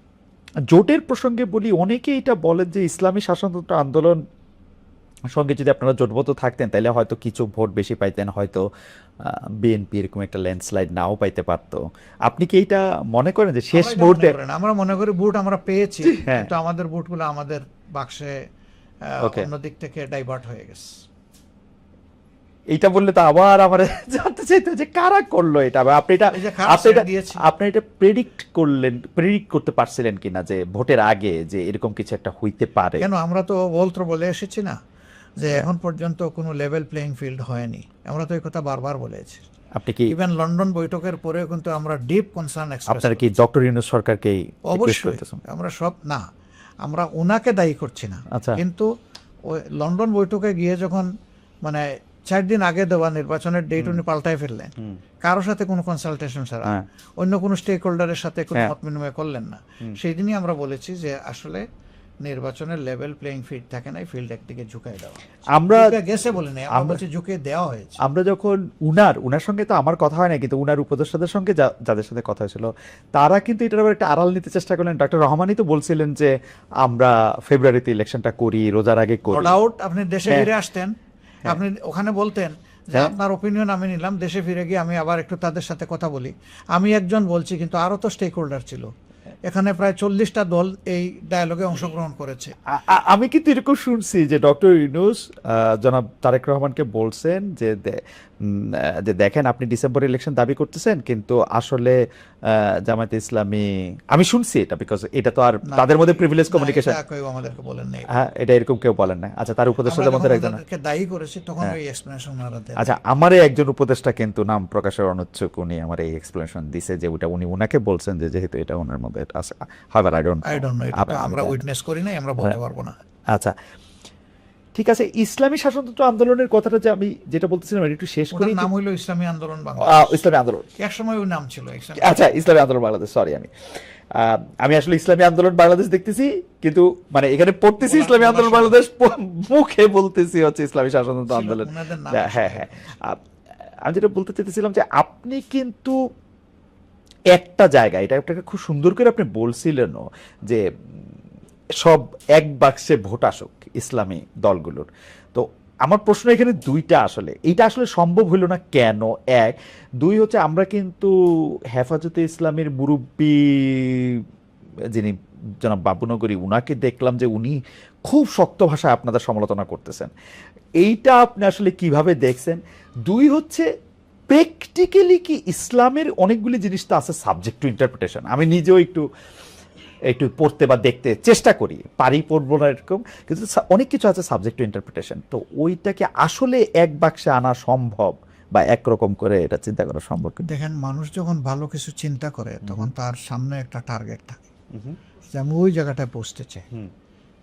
জোটের প্রসঙ্গে বলি, অনেকে এটা বলেন যে ইসলামী শাসনতন্ত্র আন্দোলন সঙ্গে যদি আপনারা জোটবদ্ধ থাকতেন তাহলে হয়তো কিছু ভোট বেশি পাইতেন, হয়তো বিএনপি এরকম একটা ল্যান্ডস্লাইড নাও পাইতে পারতো। আপনি কি এইটা মনে করেন যে শেষ মুহূর্তে? আমরা মনে করি ভোট আমরা পেয়েছি, কিন্তু আমাদের ভোটগুলো আমাদের বাক্সে Okay. অন্য দিক থেকে ডাইভার্ট হয়ে গেছে। এইটা বললে তো আবার আমার জানতে চাইতে যে কারা করলো এটা, বা আপনি এটা এই যে কারা আপনি এটা ছেড়ে দিয়েছে। আপনি এটা প্রেডিক্ট করতে পারছিলেন কিনা যে ভোটের আগে যে এরকম কিছু একটা হইতে পারে? কেন, আমরা তো বলে এসেছি না যে এখন পর্যন্ত কোনো লেভেল প্লেইং ফিল্ড হয়নি, আমরা তো এই কথা বারবার বলেছি। আপনি কি ইভেন লন্ডন বৈঠকের পরেও কিন্তু আমরা ডিপ কনসার্ন এক্সপ্রেস, আপনারা কি ডক্টর ইউনূস সরকারকে অবশ্যই আমরা সব না, আমরা ওনাকে দায়ী করছি না, আচ্ছা। কিন্তু ওই লন্ডন বৈঠকে গিয়ে যখন মানে 4 দিন আগে দেওয়া নির্বাচনের ডেট উনি পাল্টায় ফেললেন, কারোর সাথে কোনো কনসালটেশন ছাড়া, হ্যাঁ। অন্য কোনো স্টেক হোল্ডারের সাথে কোনো হ্যাঁ। মত বিনিময় করলেন না, সেই দিনই আমরা বলেছি যে আসলে নির্বাচনের লেভেল প্লেইং ফিল্ড থাকে না, ফিল্ড একদিকে ঝুঁকাই দেওয়া। আমরা গেছে বলে নেই, আমরা বলছি ঝুঁকিয়ে দেওয়া হয়েছে। আমরা যখন উনার সঙ্গে তো আমার কথা হয় না, কিন্তু উনার উপদেষ্টাদের সঙ্গে যাদের সাথে কথা হয়েছিল তারা কিন্তু এটার আবার একটা আড়াল নিতে চেষ্টা করলেন। ডক্টর রহমানই তো বলছিলেন যে আমরা ফেব্রুয়ারিতে ইলেকশনটা করি, রোজার আগে নো করি। ডাউট আপনি দেশে হ্যাঁ। ফিরে আসতেন, আপনি ওখানে বলতেন যে হ্যাঁ। আপনার ওপিনিয়ন আমি নিলাম, দেশে ফিরে গিয়ে আমি আবার একটু তাদের সাথে কথা বলি। আমি একজন বলছি, কিন্তু আরও তো স্টেক হোল্ডার ছিল, এখানে প্রায় 40টা দল এই ডায়ালগে অংশগ্রহণ করেছে। আমি কিন্তু এরকম শুনছি যে ডক্টর ইউনূস জনাব তারেক রহমানকে বলছেন যে যে দেখেন আপনি ডিসেম্বরে ইলেকশন দাবি করতেছেন, কিন্তু আসলে জামায়াতে ইসলামী, আমি শুনছি এটা, বিকজ এটা তো আর তাদের মধ্যে প্রিভিলেজ কমিউনিকেশন। না, এটা কেউ আমাদেরকে বলেন নাই। হ্যাঁ, এটা এরকম কেউ বলেন না। আচ্ছা, তার উপদেষ্টাদের মধ্যে একজন। ওনাদেরকে দায়ী করেছি, তখন ওই এক্সপ্লেনেশন ওনারা দেন। আচ্ছা, আমারই একজন উপদেষ্টা কিন্তু নাম প্রকাশের অনুচ্ছুক, উনি আমার এই এক্সপ্লেনেশন দিছে যে ওটা উনি ওনাকে বলছেন যে যেহেতু এটা ওনার মধ্যে আছে। হাওয়ার আই ডোন্ট নো, এটা আমরা উইটনেস করি নাই, আমরা বলতে পারবো না। আচ্ছা, ঠিক আছে। ইসলামী শাসনতন্ত্র আন্দোলনের কথাটা যে আমি যেটা বলতেছিলাম এটা একটু শেষ করি। ওটার নাম হইলো ইসলামী আন্দোলন বাংলাদেশ। ইসলামী আন্দোলন, এক সময় ওই নাম ছিল। আচ্ছা, ইসলামী আন্দোলন বাংলাদেশ, সরি। আমি আসলে ইসলামী আন্দোলন বাংলাদেশ দেখতেছি, কিন্তু মানে এখানে পড়তেছি ইসলামী আন্দোলন বাংলাদেশ, মুখে বলতেছি হচ্ছে ইসলামী শাসনতন্ত্র আন্দোলন। হ্যাঁ হ্যাঁ, আমি যেটা বলতে চাইতেছিলাম যে আপনি কিন্তু একটা জায়গায় এটা একটা খুব সুন্দর করে আপনি বলছিলেনও যে সব এক বাক্সে ভোট আসুক ইসলামী দলগুলোর। তো আমার প্রশ্ন এখানে দুইটা, আসলে এইটা আসলে সম্ভব হইল না কেন? এক, দুই হচ্ছে আমরা কিন্তু হেফাজতে ইসলামের মুরব্বী যিনি জনাব বাবুনগরী, উনাকে দেখলাম যে উনি খুব শক্ত ভাষায় আপনাদের সমালোচনা করতেছেন। এইটা আপনি আসলে কিভাবে দেখছেন? দুই হচ্ছে প্র্যাকটিক্যালি কি ইসলামের অনেকগুলি জিনিস তো আছে সাবজেক্ট টু ইন্টারপ্রিটেশন। আমি নিজেও একটু পড়তে বা দেখতে চেষ্টা করি, পারি পড়বো না এরকম, কিন্তু অনেক কিছু আছে সাবজেক্ট টু ইন্টারপ্রিটেশন। তো ওইটাকে আসলে এক বাক্সে আনা সম্ভব বা একরকম করে এটা চিন্তা করা সম্ভব? দেখেন, মানুষ যখন ভালো কিছু চিন্তা করে তখন তার সামনে একটা টার্গেট থাকে যে আমি ওই জায়গাটায় পৌঁছতে চাই,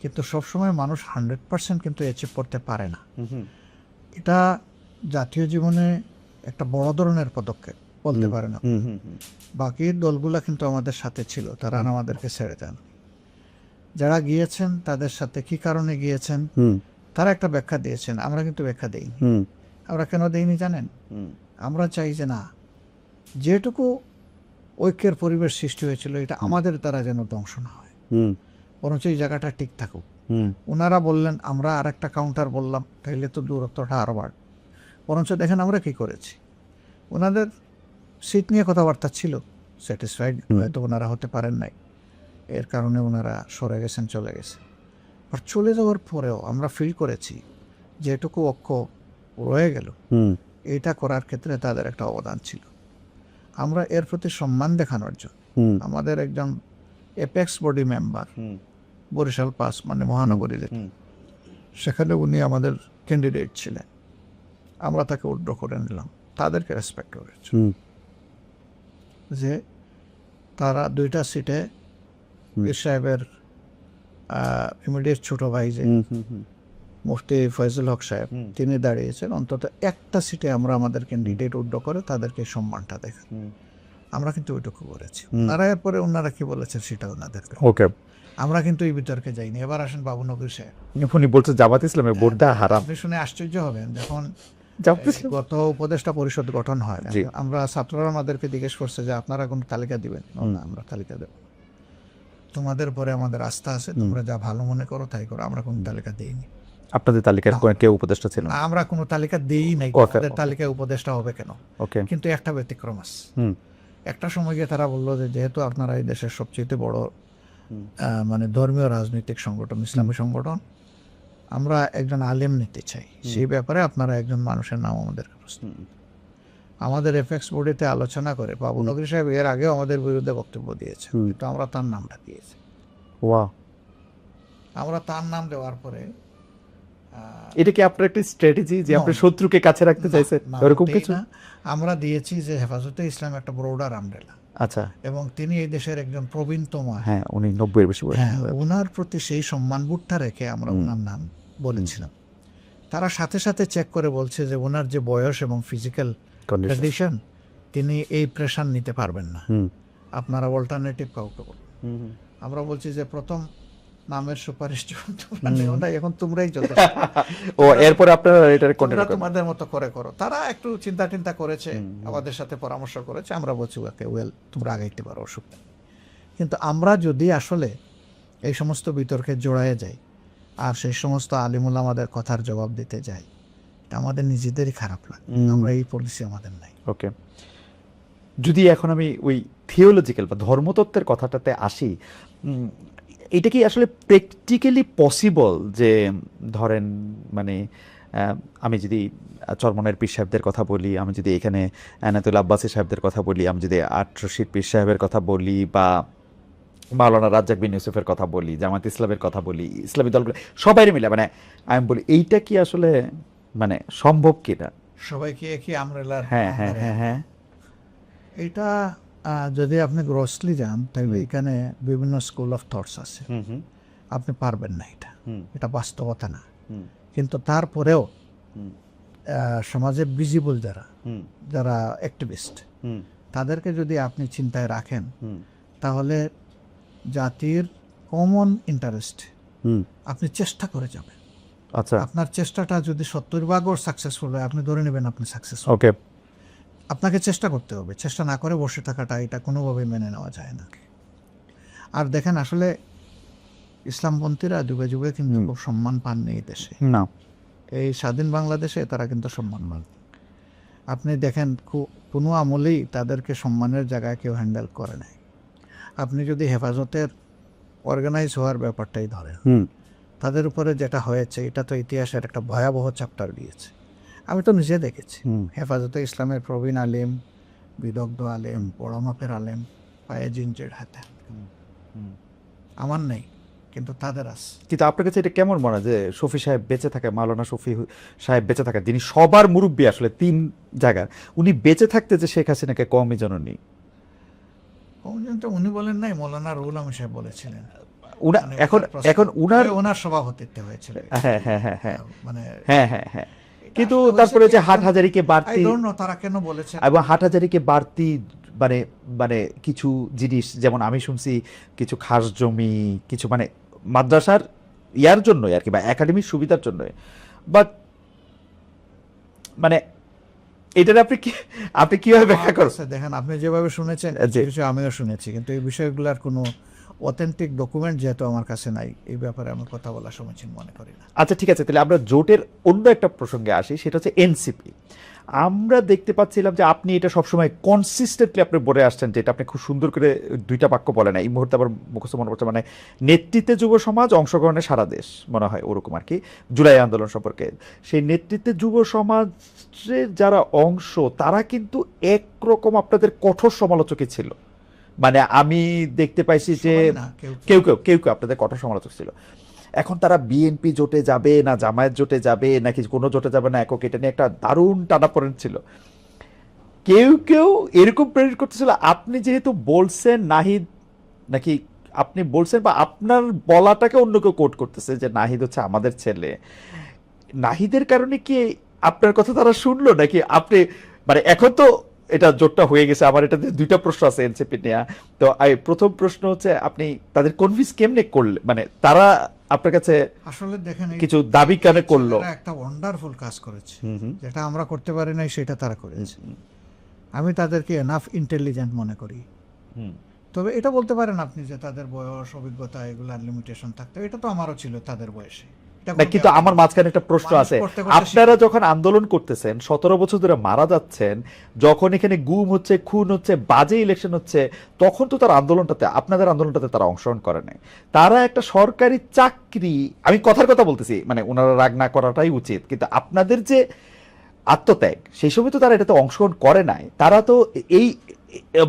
কিন্তু সবসময় মানুষ 100% কিন্তু অ্যাচিভ করতে পারে না। এটা জাতীয় জীবনে একটা বড় ধরনের পদক্ষেপ বলতে পারে না। বাকি দলগুলা কিন্তু আমাদের সাথে ছিল, তারা আমাদেরকে ছেড়ে দেন। যারা গিয়েছেন তাদের সাথে কি কারণে গিয়েছেন তারা একটা ব্যাখ্যা দিয়েছেন, আমরা কিন্তু ব্যাখ্যা দেইনি। আমরা কেন দেইনি জানেন? আমরা চাই যে না, যেটুকু ঐক্যের পরিবেশ সৃষ্টি হয়েছিল এটা আমাদের দ্বারা যেন ধ্বংস না হয়, বরঞ্চ এই জায়গাটা ঠিক থাকুক। ওনারা বললেন, আমরা আর একটা কাউন্টার বললাম, তাইলে তো দূরত্বটা আরো বাড়বে। বরঞ্চ দেখেন আমরা কি করেছি, ওনাদের সিট নিয়ে কথাবার্তা ছিল, স্যাটিসফাইড হয়তো ওনারা হতে পারেন নাই, এর কারণে ওনারা সরে গেছেন, চলে গেছে। আর চলে যাওয়ার পরেও আমরা ফিল করেছি যেটুকু ঐক্য রয়ে গেল, এটা করার ক্ষেত্রে তাদের একটা অবদান ছিল। আমরা এর প্রতি সম্মান দেখানোর জন্য আমাদের একজন এপেক্স বডি মেম্বার বরিশাল 5 মানে মহানগরীতে, সেখানে উনি আমাদের ক্যান্ডিডেট ছিলেন, আমরা তাকে উইথড্র করে নিলাম। তাদেরকে রেসপেক্ট করেছি যে তারা 2টা সিটে পীর সাহেবের ইমিডিয়েট ছোট ভাই যে মুফতি ফয়জুল হক সাহেব, তিনি দাঁড়িয়েছেন, অন্তত একটা সিটে আমরা আমাদের ক্যান্ডিডেট উইথড্র করে তাদেরকে সম্মানটা দেখাই। আমরা কিন্তু ওইটুকু করেছি। তারা এরপরে ওনারা কি বলেছেন সেটা ওনাদেরকে, ওকে, আমরা কিন্তু এই বিতর্কে যাইনি। এবার আসেন বাবুনগরী সাহেব, উনি বলছেন জামাত ইসলামের ভোট দেওয়া হারাম। আপনি শুনে আশ্চর্য হবেন, যখন গত উপদেষ্টা পরিষদ গঠন হয়, আমরা ছাত্ররা আমাদেরকে জিজ্ঞেস করছে যে আপনারা কোনো তালিকা দিবেন? না, আমরা তালিকা দেব, তোমাদের পরে আমাদের আস্থা আছে, তোমরা যা ভালো মনে করো তাই করো, আমরা কোনো তালিকা দিইনি। আপনাদের তালিকার কেউ উপদেষ্টা ছিল না? আমরা কোনো তালিকা দিই নাই, আমাদের তালিকায় উপদেষ্টা হবে কেন? কিন্তু একটা ব্যতিক্রম আছে। একটা সময় গিয়ে তারা বললো যে যেহেতু আপনারা এই দেশের সবচেয়ে বড় মানে ধর্মীয় রাজনৈতিক সংগঠন, ইসলামী সংগঠন, আমরা একজন আলেম নিতে চাই, সেই ব্যাপারে আপনারা একজন মানুষের নাম আমাদের প্রশ্ন। আমাদের এফএক্স বোর্ডেতে আলোচনা করে বাবু নগরী সাহেব এর আগেও আমাদের বিরুদ্ধে বক্তব্য দিয়েছে, কিন্তু আমরা তার নামটা দিয়েছি। ওয়াও, আমরা তার নাম দেওয়ার পরে এটা কি আপনার একটা স্ট্র্যাটেজি যে আপনি শত্রুকে কাছে রাখতে চাইছেন এরকম কিছু? আমরা দিয়েছি যে হেফাজতে ইসলাম একটা ব্রোডার আমব্রেলা, আচ্ছা, এবং তিনি এই দেশের একজন প্রবীণতম, হ্যাঁ উনি 90 এর বেশি বয়স। হ্যাঁ, ওনার প্রতি সেই সম্মানবোধটা রেখে আমরা ওনার নাম বলেছিলাম। তারা সাথে সাথে চেক করে বলছে যে ওনার যে বয়স এবং ফিজিক্যাল কন্ডিশন, তিনি এই প্রেশার নিতে পারবেন না, আপনারা অল্টারনেটিভ কাউকে বলুন। আমরা বলছি যে প্রথম নামের সুপারিশ এখন তোমরাই চলতে ও, এরপর আপনারা এটা কন্টিনিউ করুন, তোমাদের মতো করে করো। তারা একটু চিন্তা টিন্তা করেছে, আমাদের সাথে পরামর্শ করেছে, আমরা বলছি ওকে ওয়েল তোমরা আগাইতে পারো, অসুবিধা। কিন্তু আমরা যদি আসলে এই সমস্ত বিতর্কে জড়ায় যাই আর সেই সমস্ত আলিমুল আমাদের কথার জবাব দিতে যাই, এটা আমাদের নিজেদেরই খারাপ লাগে। আমরা এই পলিসি আমাদের নাই। ওকে, যদি এখন আমি ওই থিওলজিক্যাল বা ধর্মতত্ত্বের কথাটাতে আসি, এটা কি আসলে প্র্যাকটিক্যালি পসিবল যে ধরেন মানে আমি যদি চরমনের পীর সাহেবদের কথা বলি, আমি যদি এখানে আনাতুল আব্বাসী সাহেবদের কথা বলি, আমি যদি আট রশিদ পীর সাহেবের কথা বলি, বা মাওলানা রাজ্জাক বিন ইউসুফের কথা বলি, জামাত ইসলামের কথা বলি, ইসলামী দলগুলো সবাই মিলে, মানে আমি বলি এইটা কি আসলে মানে সম্ভব কিনা? সবাইকে একই আমরেলার, হ্যাঁ হ্যাঁ হ্যাঁ হ্যাঁ, এটা যদি আপনি গ্রসলি যান তাহলে এখানে বিভিন্ন স্কুল অফ থটস আছে, আপনি পারবেন না, এটা বাস্তবতা না। কিন্তু তারপরেও সমাজে ভিজিবল যারা অ্যাক্টিভিস্ট, তাদেরকে যদি আপনি চিন্তায় রাখেন, তাহলে জাতির কমন ইন্টারেস্ট আপনি চেষ্টা করে যাবেন। আচ্ছা, আপনার চেষ্টাটা যদি 70% সাকসেসফুল হয়, আপনি ধরে নেবেন আপনি সাকসেসফুল। ওকে, আপনাকে চেষ্টা করতে হবে, চেষ্টা না করে বসে থাকাটা এটা কোনোভাবেই মেনে নেওয়া যায় না। আর দেখেন, আসলে ইসলামপন্থীরা যুগে যুগে কিন্তু খুব সম্মান পাননি এই দেশে, না এই স্বাধীন বাংলাদেশে তারা কিন্তু সম্মান পান। আপনি দেখেন কোনো আমলেই তাদেরকে সম্মানের জায়গায় কেউ হ্যান্ডেল করে নাই। আপনি যদি হেফাজতের অর্গানাইজ হওয়ার ব্যাপারটাই ধরেন, তাদের উপরে যেটা হয়েছে এটা তো ইতিহাসের একটা ভয়াবহ চ্যাপ্টার দিয়েছে। আমি তো নিজে দেখেছি হেফাজতে ইসলামের প্রবীণ আলেম, বিদগ্ধ আলেম, বড় মাপের আলেম পায়ে জিনজের হাতে, আমার নেই কিন্তু তাদের আছে। কিন্তু আপনার কাছে এটা কেমন মনে হয় যে শফি সাহেব বেঁচে থাকে, মাওলানা শফি সাহেব বেঁচে থাকে, যিনি সবার মুরব্বী আসলে 3 জায়গার, উনি বেঁচে থাকতে যে শেখ হাসিনাকে কমই জননী? উনি বলেন নাই, মৌলানা রুহুল আমিন সাহেব বলেছিলেন। এখন ওনার সভাপতিত্বে হয়েছিল। হ্যাঁ হ্যাঁ হ্যাঁ হ্যাঁ, মানে হ্যাঁ হ্যাঁ হ্যাঁ, কিন্তু তারপরে যে হাটহাজারীকে বাড়তি, তারা কেন বলেছে, এবং হাটহাজারীকে বাড়তি মানে মানে কিছু জিনিস, যেমন আমি শুনছি কিছু খাস জমি, কিছু মানে মাদ্রাসার ইয়ার জন্য আর কি, বা একাডেমির সুবিধার জন্য, বাট মানে এটার আপনি কিভাবে ব্যাখ্যা করছেন? দেখেন, আপনি যেভাবে শুনেছেন আমিও শুনেছি, কিন্তু এই বিষয়গুলোর কোনো অথেন্টিক ডকুমেন্ট যেহেতু আমার কাছে নাই, এই ব্যাপারে আমি কথা বলা সমীচীন মনে করি না। আচ্ছা ঠিক আছে, তাহলে আমরা জোটের অন্য একটা প্রসঙ্গে আসি, সেটা হচ্ছে এনসিপি। আমরা দেখতে পাচ্ছিলাম যে আপনি এটা সবসময় কনসিস্টেন্টলি আপনি বলে আসছেন, যেটা আপনি খুব সুন্দর করে 2টা বাক্য বলেন, এই মুহূর্তে আবার মুখস্থ মনে পড়ছে, মানে নেতৃত্বে যুব সমাজ, অংশগ্রহণে সারা দেশ, মনে হয় ওরকম আর কি, জুলাই আন্দোলন সম্পর্কে। সেই নেতৃত্বে যুব সমাজের যারা অংশ, তারা কিন্তু একরকম আপনাদের কঠোর সমালোচকই ছিল। মানে আমি দেখতে পাইছি যে কেউ কেউ আপনাদের কঠোর সমালোচক ছিল। এখন তারা বিএনপি জোটে যাবে না জামায়াত জোটে যাবে নাকি কোনো জোটে যাবে না একক, এটা নিয়ে একটা দারুণ টানাপোড়েন ছিল। কেউ এরকম প্রেরিত করতেছিল, আপনি যেহেতু বলছেন নাহিদ, নাকি আপনি বলছেন বা আপনার বলাটাকে অন্য কেউ কোট করতেছে যে নাহিদ হচ্ছে আমাদের ছেলে, নাহিদের কারণে কি আপনার কথা তারা শুনলো নাকি আপনি, মানে এখন তো এটা জোটটা হয়ে গেছে। আমার এটাতে 2টা প্রশ্ন আছে এনসিপি নিয়ে। তো প্রথম প্রশ্ন হচ্ছে, আপনি তাদের কনভিন্স কেমনে করলে, মানে তারা আপনার কাছে আসলে দেখেন কিছু দাবি কেন করলো? একটা ওয়ান্ডারফুল কাজ করেছে, যেটা আমরা করতে পারি নাই সেটা তারা করেছে। আমি তাদেরকে এনাফ ইন্টেলিজেন্ট মনে করি। তবে এটা বলতে পারেন আপনি যে তাদের বয়স, অভিজ্ঞতা, এগুলার লিমিটেশন থাকতে, এটা তো আমারও ছিল তাদের বয়সে। এটা না, কোনো কিন্তু ব্যাপার আমার না। মাঝখানে একটা প্রশ্ন মানুষ আছে। করতে করতে আপনারা যখন আন্দোলন করতেছেন 17 বছর ধরে মারা যাচ্ছেন, যখন এখানে গুম হচ্ছে, খুন হচ্ছে, বাজে ইলেকশন হচ্ছে, তখন তো তার আন্দোলনটাতে, আপনাদের আন্দোলনটাতে তারা অংশগ্রহণ করে নাই। তারা একটা সরকারি চাকরি, আমি কথার কথা বলতেছি, মানে ওনারা রাগ না করাটাই উচিত, কিন্তু আপনাদের যে আত্মত্যাগ, সেই সময় তো তারা এটাতে অংশগ্রহণ করে নাই। তারা তো এই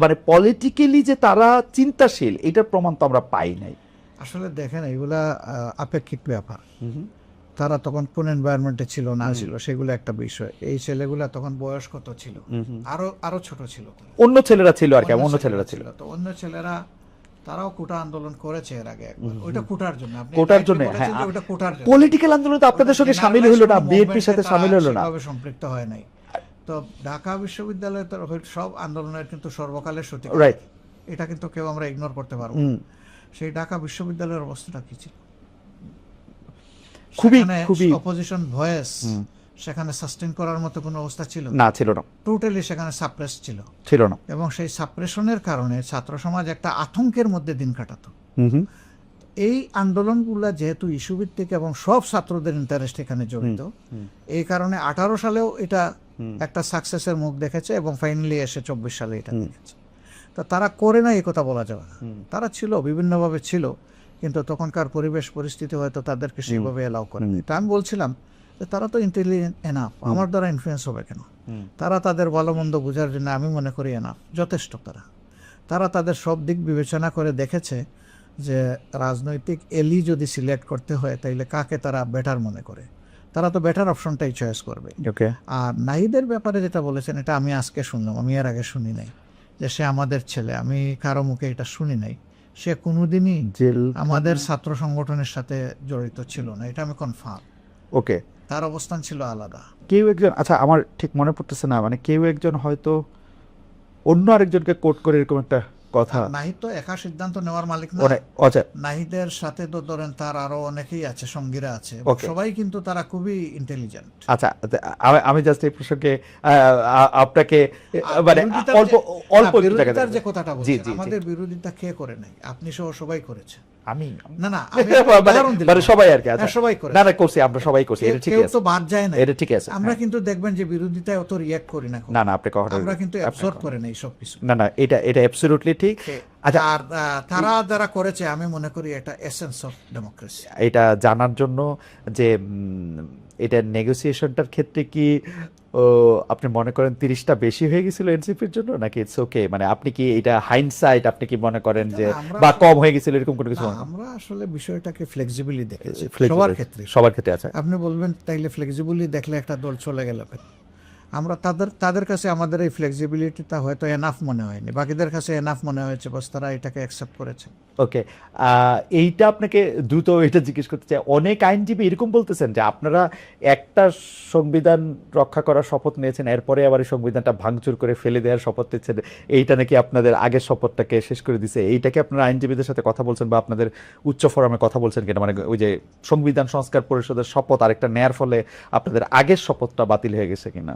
মানে পলিটিক্যালি যে তারা চিন্তাশীল, এটার প্রমাণ তো আমরা পাই নাই। আসলে দেখেন এগুলা আপেক্ষিক ব্যাপার। তারা তখন কোন এনভায়রনমেন্টে ছিল না ছিল সেগুলো একটা বিষয়। এই ছেলেগুলা তখন বয়স কত ছিল, আরো ছোট ছিল। অন্য ছেলেরা ছিল আর কি, অন্য ছেলেরা ছিল। তো অন্য ছেলেরা তারাও কোটা আন্দোলন করেছে এর আগে একবার। ওইটা কোটার জন্য, আপনি কোটার rightly জন্য, বলেছেন হ্যাঁ। যে ওইটা কোটার জন্য। পলিটিক্যাল আন্দোলনে তো আপনাদের সঙ্গে সামিল হলো না, বিএনপির সাথে সামিল হলো না। সেভাবে সম্পৃক্ত হয় নাই। তো ঢাকা বিশ্ববিদ্যালয়ে তো সব আন্দোলনের কিন্তু সর্বকালের সত্যি, রাইট। এটা কিন্তু কেউ আমরা ইগনোর করতে পারবো না। সেই ঢাকা বিশ্ববিদ্যালয়ের অবস্থাটা কি ছিল? খুবই খুবই অপোজিশন ভয়েস সেখানে সাস্টেইন করার মতো কোনো অবস্থা ছিল না, ছিল না, টোটালি সেখানে সাপ্রেস ছিল। ছিল না। এবং সেই সাপ্রেশনের কারণে ছাত্র সমাজ একটা আতঙ্কের মধ্যে দিন কাটাতো। এই আন্দোলনগুলো যেহেতু ইস্যু ভিত্তিক এবং সব ছাত্রদের ইন্টারেস্ট এখানে জড়িত, এই কারণে 18 সালেও এটা একটা সাকসেসের মুখ দেখেছে এবং ফাইনালি এসে 24 সালে এটা দেখেছে। তো তারা করে না এই কথা বলা যাবে না। তারা ছিল, বিভিন্নভাবে ছিল, কিন্তু তখনকার পরিবেশ পরিস্থিতি হয়তো তাদেরকে সেইভাবে এলাও করে। তা আমি বলছিলাম যে তারা তো ইন্টেলিজেন্ট এনাফ, আমার দ্বারা ইনফ্লুয়েন্স হবে কেন? তারা তাদের ভালো মন্দ বোঝার জন্য আমি মনে করি এনাফ, যথেষ্ট। তারা তাদের সব দিক বিবেচনা করে দেখেছে যে রাজনৈতিক এলি যদি সিলেক্ট করতে হয় তাইলে কাকে তারা বেটার মনে করে, তারা তো বেটার অপশনটাই চয়েস করবে। আর নাহিদের ব্যাপারে যেটা বলেছেন, এটা আমি আজকে শুনলাম, আমি এর আগে শুনি নাই যে সে আমাদের ছেলে। আমি কারো মুখে এটা শুনি নাই। সে কোনোদিনই আমাদের ছাত্র সংগঠনের সাথে জড়িত ছিল না, এটা আমি কনফার্ম। ওকে, তার অবস্থান ছিল আলাদা। কেউ একজন, আচ্ছা আমার ঠিক মনে পড়তেছে না, মানে কেউ একজন হয়তো অন্য আরেকজনকে কোট করে এরকম একটা কথা। নাহিদ তো একা সিদ্ধান্ত নেওয়ার মালিক না। আচ্ছা, নাহিদের সাথে তো ধরেন তার আরো অনেকেই আছে, সঙ্গীরা আছে, সবাই কিন্তু তারা খুবই ইন্টেলিজেন্ট। আচ্ছা, আমি জাস্ট এই প্রসঙ্গে আপনাকে মানে অল্প বিরোধিতার যে কথাটা বলছেন, আমাদের বিরোধিতা কে করে নাই? আপনি সহ সবাই করেছে। আমি না না মানে সবাই আর কি, আচ্ছা সবাই করে, না না করছি, আমরা সবাই করছি, এটা ঠিক কেউ আছে, তো বাদ যায় না, এটা ঠিক আছে। আমরা কিন্তু দেখবেন যে বিরোধিতায় অত রিঅ্যাক্ট করি না, না না, আপনি কখনো, আমরা কিন্তু অ্যাবসর্ব করে নেই সবকিছু। না না, এটা অ্যাবসলিউটলি ঠিক। আচ্ছা, আর তারা যারা করেছে আমি মনে করি এটা এসেন্স অফ ডেমোক্রেসি। এটা জানার জন্য যে এটা নেগোসিয়েশনটার ক্ষেত্রে কি আপনি মনে করেন 30টা বেশি হয়ে গেছিল এনসিপির জন্য, নাকি ইটস ওকে, মানে আপনি কি এটা হাইন্ডসাইট আপনি কি মনে করেন যে বা কম হয়ে গেছিল এরকম কোনো কিছু? আমরা আসলে বিষয়টাকে ফ্লেক্সিবলি দেখেছি সবার ক্ষেত্রে আছে। আপনি বলবেন তাইলে ফ্লেক্সিবলি দেখলে একটা দল চলে গেল, আমরা তাদের কাছে আমাদের এই ফ্লেক্সিবিলিটিটা হয়তো এনাফ মনে হয়নি, বাকিদের কাছে এনাফ মনে হয়েছে, বাস তারা এটাকে অ্যাকসেপ্ট করেছে। ওকে, এইটা আপনাকে দ্রুত এটা জিজ্ঞেস করতে চাই, অনেক আইনজীবী এরকম বলতেছেন যে আপনারা একটা সংবিধান রক্ষা করার শপথ নিয়েছেন, এরপরে আবার এই সংবিধানটা ভাঙচুর করে ফেলে দেওয়ার শপথ নিচ্ছেন, এইটা নাকি আপনাদের আগের শপথটাকে শেষ করে দিছে। এইটাকে আপনারা আইনজীবীদের সাথে কথা বলছেন বা আপনাদের উচ্চ ফোরামে কথা বলছেন কিনা, মানে ওই যে সংবিধান সংস্কার পরিষদের শপথ আরেকটা নেয়ার ফলে আপনাদের আগের শপথটা বাতিল হয়ে গেছে কিনা?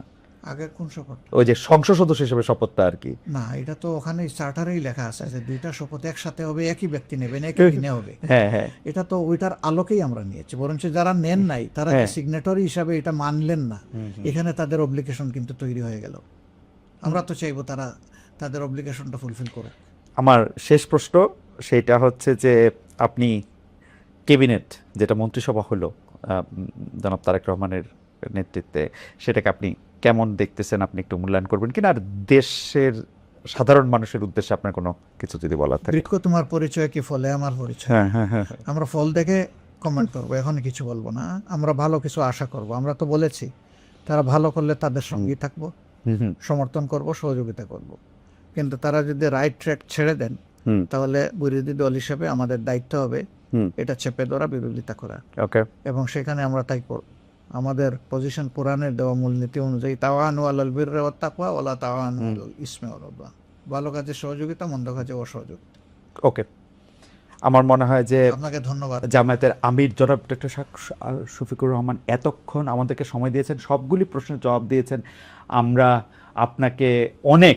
আগের কোন শপথ? ওই যে সংসদ সদস্য হিসেবে শপথটা আর কি। না, এটা তো ওখানে চার্টারেই লেখা আছে যে দুইটা শপথ একসাথে হবে, একই ব্যক্তি নেবেন, একই দিনে হবে। হ্যাঁ হ্যাঁ, এটা তো ওইটার আলোকেই আমরা নিয়েছি, বরঞ্চ যারা নেন নাই তারা সিগনেটরি হিসাবে এটা মানলেন না, এখানে তাদের অব্লিগেশন কিন্তু তৈরি হয়ে গেল। আমরা তো চাইবো তারা তাদের অব্লিগেশনটা ফুলফিল করুক। আমার শেষ প্রশ্ন সেটা হচ্ছে যে আপনি ক্যাবিনেট যেটা মন্ত্রিসভা হলো জনাব তারেক রহমানের নেতৃত্বে, সেটাকে আপনি কেমন দেখতেছেন, আপনি একটু মূল্যায়ন করবেন কিনা, আর দেশের সাধারণ মানুষের উদ্দেশ্যে আপনার কোনো কিছু যদি বলার থাকে? বৃক্ষ তোমার পরিচয় কি ফলে আমার পরিচয়? আমরা ফল দেখে কমেন্ট করবো, এখন কিছু বলবো না। আমরা ভালো কিছু আশা করব, আমরা তো বলেছি তারা ভালো করলে তাদের সঙ্গেই থাকবো, সমর্থন করব, সহযোগিতা করব। কিন্তু তারা যদি রাইট ট্র্যাক ছেড়ে দেন তাহলে বিরোধী দল হিসেবে আমাদের দায়িত্ব হবে এটা চেপে ধরা, বিরোধিতা করা। এবং সেখানে আমরা তাই করব। আমাদের পজিশন পুরাণের দেওয়া মূলনীতি অনুযায়ী তাওয়ানু আলাল বিররি ওয়াত তাকওয়া ওয়ালা তাওয়ানু আলাল ইসমি ওয়াল উদওয়ান, ভালো কাজে সহযোগিতা, মন্দ কাজে অসহযোগিতা। ওকে, আমার মনে হয় যে আপনাকে ধন্যবাদ। জামায়াতের আমির জনাব ডক্টর শফিকুর রহমান এতক্ষণ আমাদেরকে সময় দিয়েছেন, সবগুলি প্রশ্নের জবাব দিয়েছেন। আমরা আপনাকে অনেক